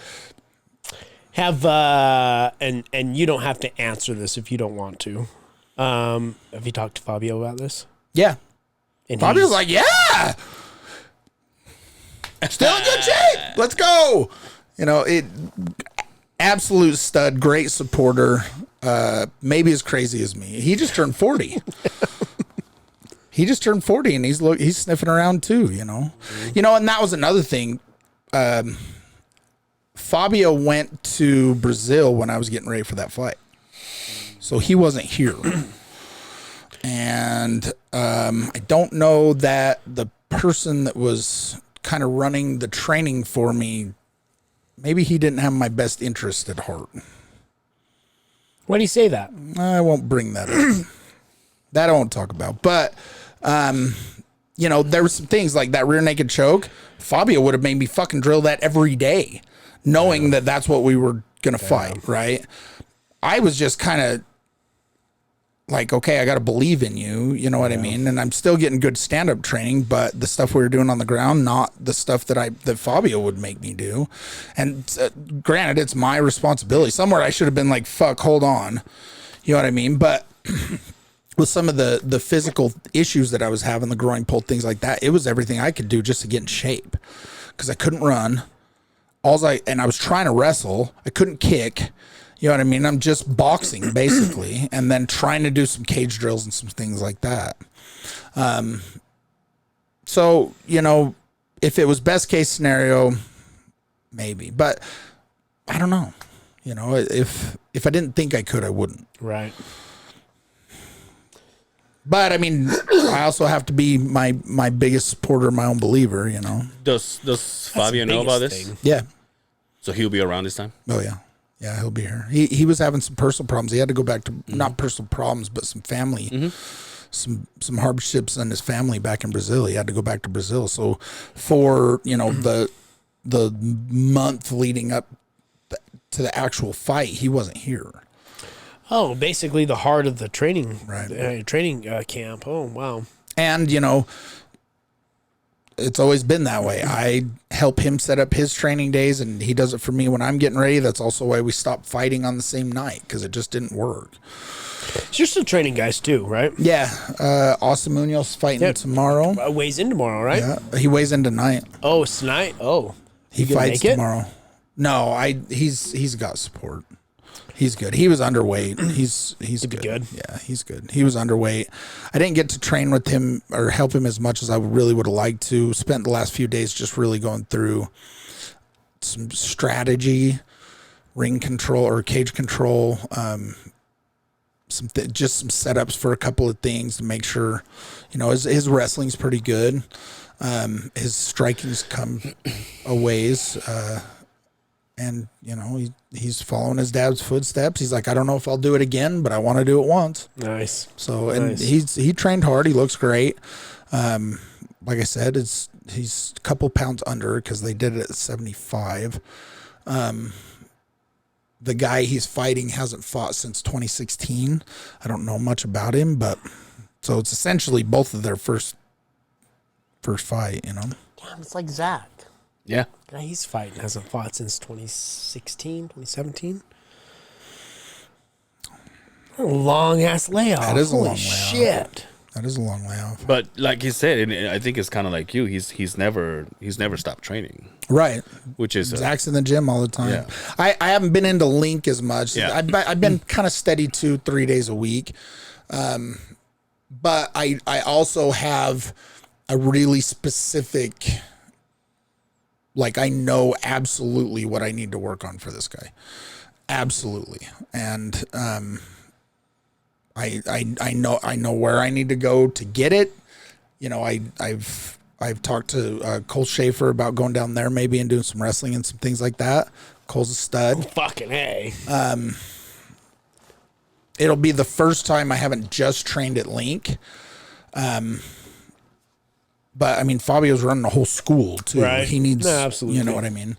and you don't have to answer this if you don't want to. Have you talked to Fabio about this? Yeah. And Fabio's like, yeah, still in good shape. Let's go. You know, absolute stud, great supporter. Maybe as crazy as me. He just turned 40. He just turned 40 and he's sniffing around too, you know. You know, and that was another thing. Fabio went to Brazil when I was getting ready for that fight. So he wasn't here. And I don't know that the person that was kind of running the training for me, maybe he didn't have my best interest at heart. Why do you say that? I won't bring that up. That I won't talk about. But, you know, there were some things like that rear naked choke. Fabio would have made me fucking drill that every day, knowing that that's what we were going to fight, right? I was just kind of like, okay, I got to believe in you. You know what I mean? And I'm still getting good stand-up training, but the stuff we were doing on the ground, not the stuff that Fabio would make me do. And granted, it's my responsibility. Somewhere I should have been like, fuck, hold on. You know what I mean? But with some of the physical issues that I was having, the groin pull, things like that, it was everything I could do just to get in shape because I couldn't run. And I was trying to wrestle. I couldn't kick. You know what I mean? I'm just boxing basically, and then trying to do some cage drills and some things like that. So, you know, if it was best case scenario, maybe, but I don't know. You know, if I didn't think I could, I wouldn't. Right. But I mean, I also have to be my biggest supporter, my own believer, you know. Does Fabio know about this? Thing. Yeah. So he'll be around this time? Oh yeah. Yeah, he'll be here. He was having some personal problems. He had to go back to not personal problems, but some family, some hardships in his family back in Brazil. He had to go back to Brazil. So for, you know, the month leading up to the actual fight, he wasn't here. Oh, basically the heart of the training, right? Camp. Oh, wow. And you know, it's always been that way. I help him set up his training days, and he does it for me when I'm getting ready. That's also why we stopped fighting on the same night, because it just didn't work. So you're still training guys too, right? Yeah. Austin Munoz fighting tomorrow. Weighs in tomorrow, right? Yeah. He weighs in tonight. Oh, it's tonight? Oh. He fights tomorrow. No, he's got support. He's good. He was underweight. He's good. Yeah, he's good. He was underweight. I didn't get to train with him or help him as much as I really would have liked to. Spent the last few days just really going through some strategy, ring control or cage control, just some setups for a couple of things to make sure, you know, his wrestling's pretty good. His striking's come a ways. And, you know, he's following his dad's footsteps. He's like, I don't know if I'll do it again, but I want to do it once. Nice. So, and he trained hard. He looks great. Like I said, he's a couple pounds under because they did it at 75. The guy he's fighting hasn't fought since 2016. I don't know much about him, but so it's essentially both of their first fight, you know. Damn, it's like Zach. Yeah. Guy he's fighting hasn't fought since 2016, 2017. A long ass layoff. That is a Holy long layoff. Shit. That is a long way off. But like you said, and I think it's kind of like you. He's never stopped training. Right. Which is Zach's in the gym all the time. Yeah. I haven't been into Link as much. Yeah. I've been kind of steady 2-3 days a week. But I also have a really specific, like, I know absolutely what I need to work on for this guy. Absolutely. And I know where I need to go to get it. You know, I've talked to Cole Schaefer about going down there maybe and doing some wrestling and some things like that. Cole's a stud. Fucking A. It'll be the first time I haven't just trained at Link. But I mean, Fabio's running a whole school too. Right. He needs, absolutely. you know what I mean?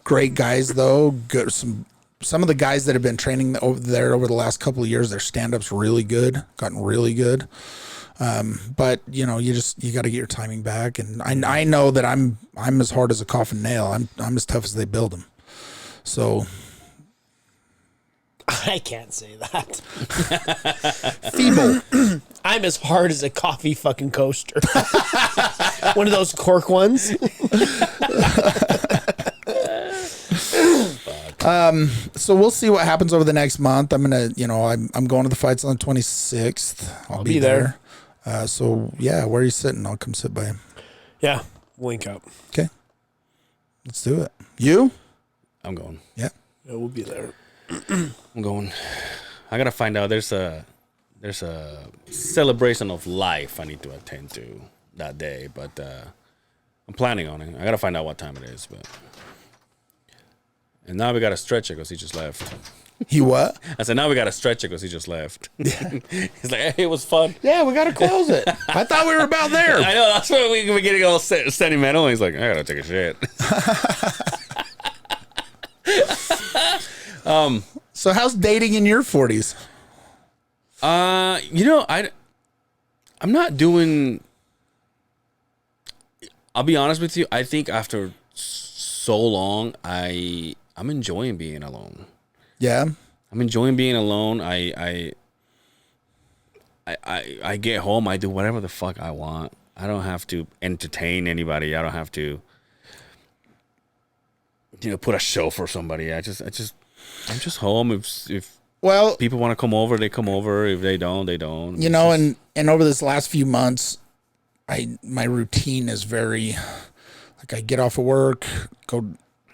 Great guys though. Good. Some of the guys that have been training over there over the last couple of years, their stand-up's really good, gotten really good. But you know, you got to get your timing back. And I know that I'm as hard as a coffin nail. I'm as tough as they build them. So I can't say that. feeble. I'm as hard as a coffee fucking coaster. One of those cork ones. So we'll see what happens over the next month. I'm going to the fights on the 26th. I'll be there. So yeah, where are you sitting? I'll come sit by him. Yeah, link up. Okay, let's do it. You? I'm going. Yeah. Yeah, we'll be there. I'm going. I gotta find out. There's a celebration of life I need to attend to that day, but I'm planning on it. I gotta find out what time it is, but. And now we gotta stretch it because he just left. He what? I said, now we gotta stretch it because he just left. He's like, hey, it was fun. Yeah, we gotta close it. I thought we were about there. I know, that's why we were getting all sentimental. He's like, I gotta take a shit. So how's dating in your 40s? You know, I'm not doing. I'll be honest with you. I think after so long, I'm enjoying being alone. Yeah. I'm enjoying being alone. I get home. I do whatever the fuck I want. I don't have to entertain anybody. I don't have to, put a show for somebody. I'm just home. If people want to come over, they come over. If they don't, they don't. You know, and over this last few months, my routine is very, like, I get off of work,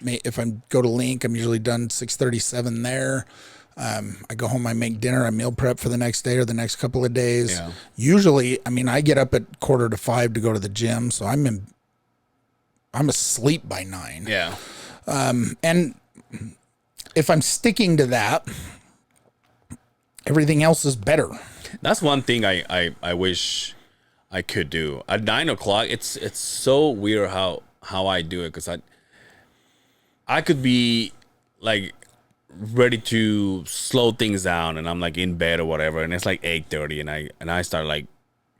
if I go to Link, I'm usually done 6:37 there. I go home, I make dinner, I meal prep for the next day or the next couple of days. Yeah. Usually, I mean, I get up at 4:45 to go to the gym, so I'm asleep by 9. Yeah. And if I'm sticking to that, everything else is better. That's one thing I wish I could do. At 9 o'clock, it's so weird how I do it, because I could be like ready to slow things down, and I'm like in bed or whatever, and it's like 8:30, and I start like,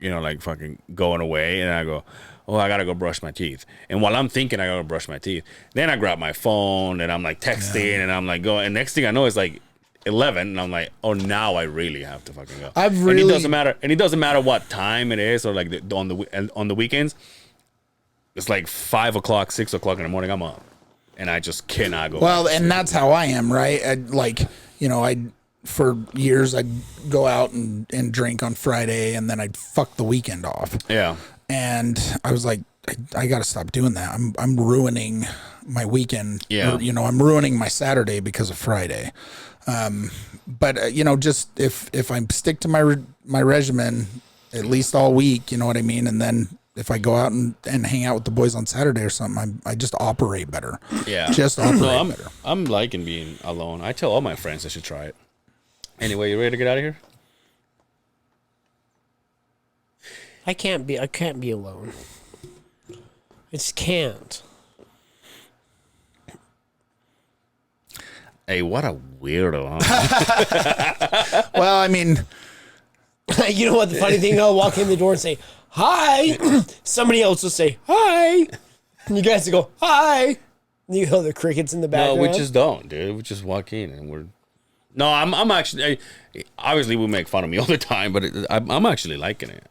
like fucking going away, and I go, oh, I gotta go brush my teeth. And while I'm thinking I gotta brush my teeth, then I grab my phone and I'm like texting, and I'm like going, and next thing I know it's like 11, and I'm like, oh, now I really have to fucking go. And it doesn't matter what time it is, or like on the weekends, it's like 5 o'clock, 6 o'clock in the morning, I'm up. And I just cannot go. Well, and that's how I am, right? For years I'd go out and drink on Friday, and then I'd fuck the weekend off. Yeah. And I was like, I got to stop doing that. I'm ruining my weekend. Yeah. Or, I'm ruining my Saturday because of Friday. But just if I stick to my regimen at least all week, you know what I mean, and then if I go out and hang out with the boys on Saturday or something, I just operate better. Yeah. Just operate better. I'm liking being alone. I tell all my friends they should try it. Anyway, you ready to get out of here? I can't be alone. I just can't. Hey, what a weirdo, huh? Well, I mean, You know what the funny thing? I'll walk in the door and say, hi. Somebody else will say, hi. And you guys will go, hi. And you hear the crickets in the background. No, we just don't, dude. We just walk in and we're No, I'm actually. Obviously, we make fun of me all the time, but I'm actually liking it.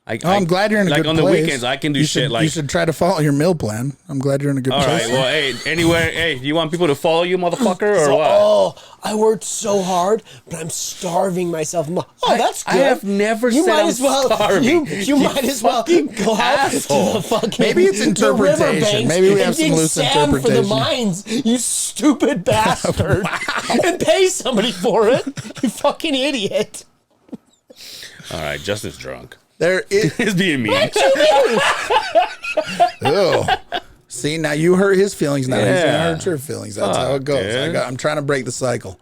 I'm glad you're in a good place. Like on the weekends, I can do shit like. You should try to follow your meal plan. I'm glad you're in a good place. All right. Well, hey, anywhere. Hey, you want people to follow you, motherfucker, or what? Oh, I worked so hard, but I'm starving myself. Oh, that's good. I have never said I'm starving. You might as well go out to the fucking Maybe it's interpretation. Maybe we have some loose interpretation. For the mines, you stupid bastard, and pay somebody for it. You fucking idiot. All right, Justin's drunk. There is being mean. Oh, see, now you hurt his feelings. Now he's gonna hurt your feelings. That's how it goes. I'm trying to break the cycle.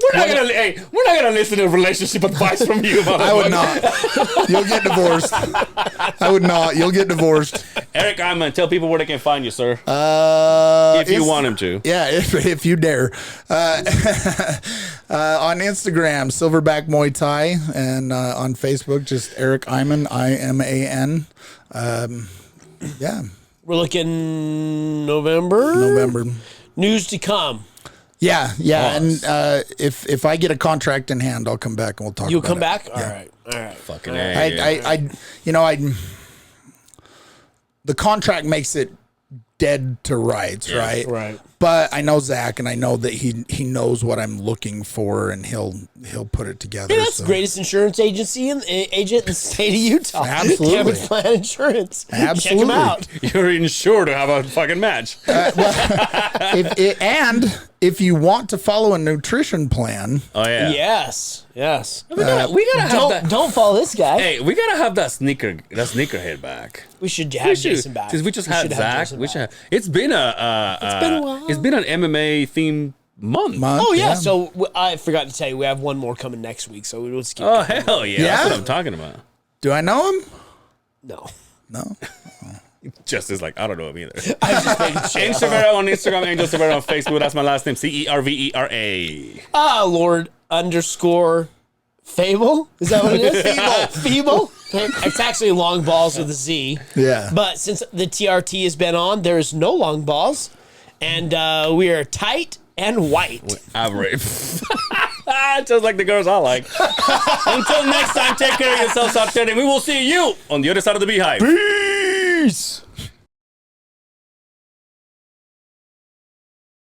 We're not gonna listen to relationship advice from you. I would not. You'll get divorced. I would not. You'll get divorced. Eric Iman, tell people where they can find you, sir. If you want him to. Yeah, if you dare. On Instagram, Silverback Muay Thai, and on Facebook, just Eric Iman, Iman. Yeah. We're looking November. News to come. Yeah, and if I get a contract in hand, I'll come back and we'll talk. You'll about come it. back. Yeah. All right. Fucking. The contract makes it dead to rights, right? Right. But I know Zach, and I know that he knows what I'm looking for, and he'll put it together. Yeah, that's the greatest insurance agency agent in the state of Utah. Absolutely. Damage Plan Insurance. Absolutely. Check them out. You're insured to have a fucking match. If you want to follow a nutrition plan, Yes. We gotta have that. Don't follow this guy. Hey, we gotta have that sneakerhead back. We should have Jason back. Because we just had Zach. It's been a while. It's been an MMA themed month. Oh yeah. So I forgot to tell you, we have one more coming next week. So we'll just keep. Oh hell yeah! That's what I'm talking about. Do I know him? No. Just is like, I don't know him either. I was just making sure. Severa on Instagram, Angel Severa on Facebook. That's my last name, Cervera. Lord _ Fable? Is that what it is? Feeble. It's actually long balls with a Z. Yeah. But since the TRT has been on, there's no long balls. And we are tight and white. Average. Just like the girls I like. Until next time, take care of yourselves out there, and we will see you on the other side of the Beehive. Peace.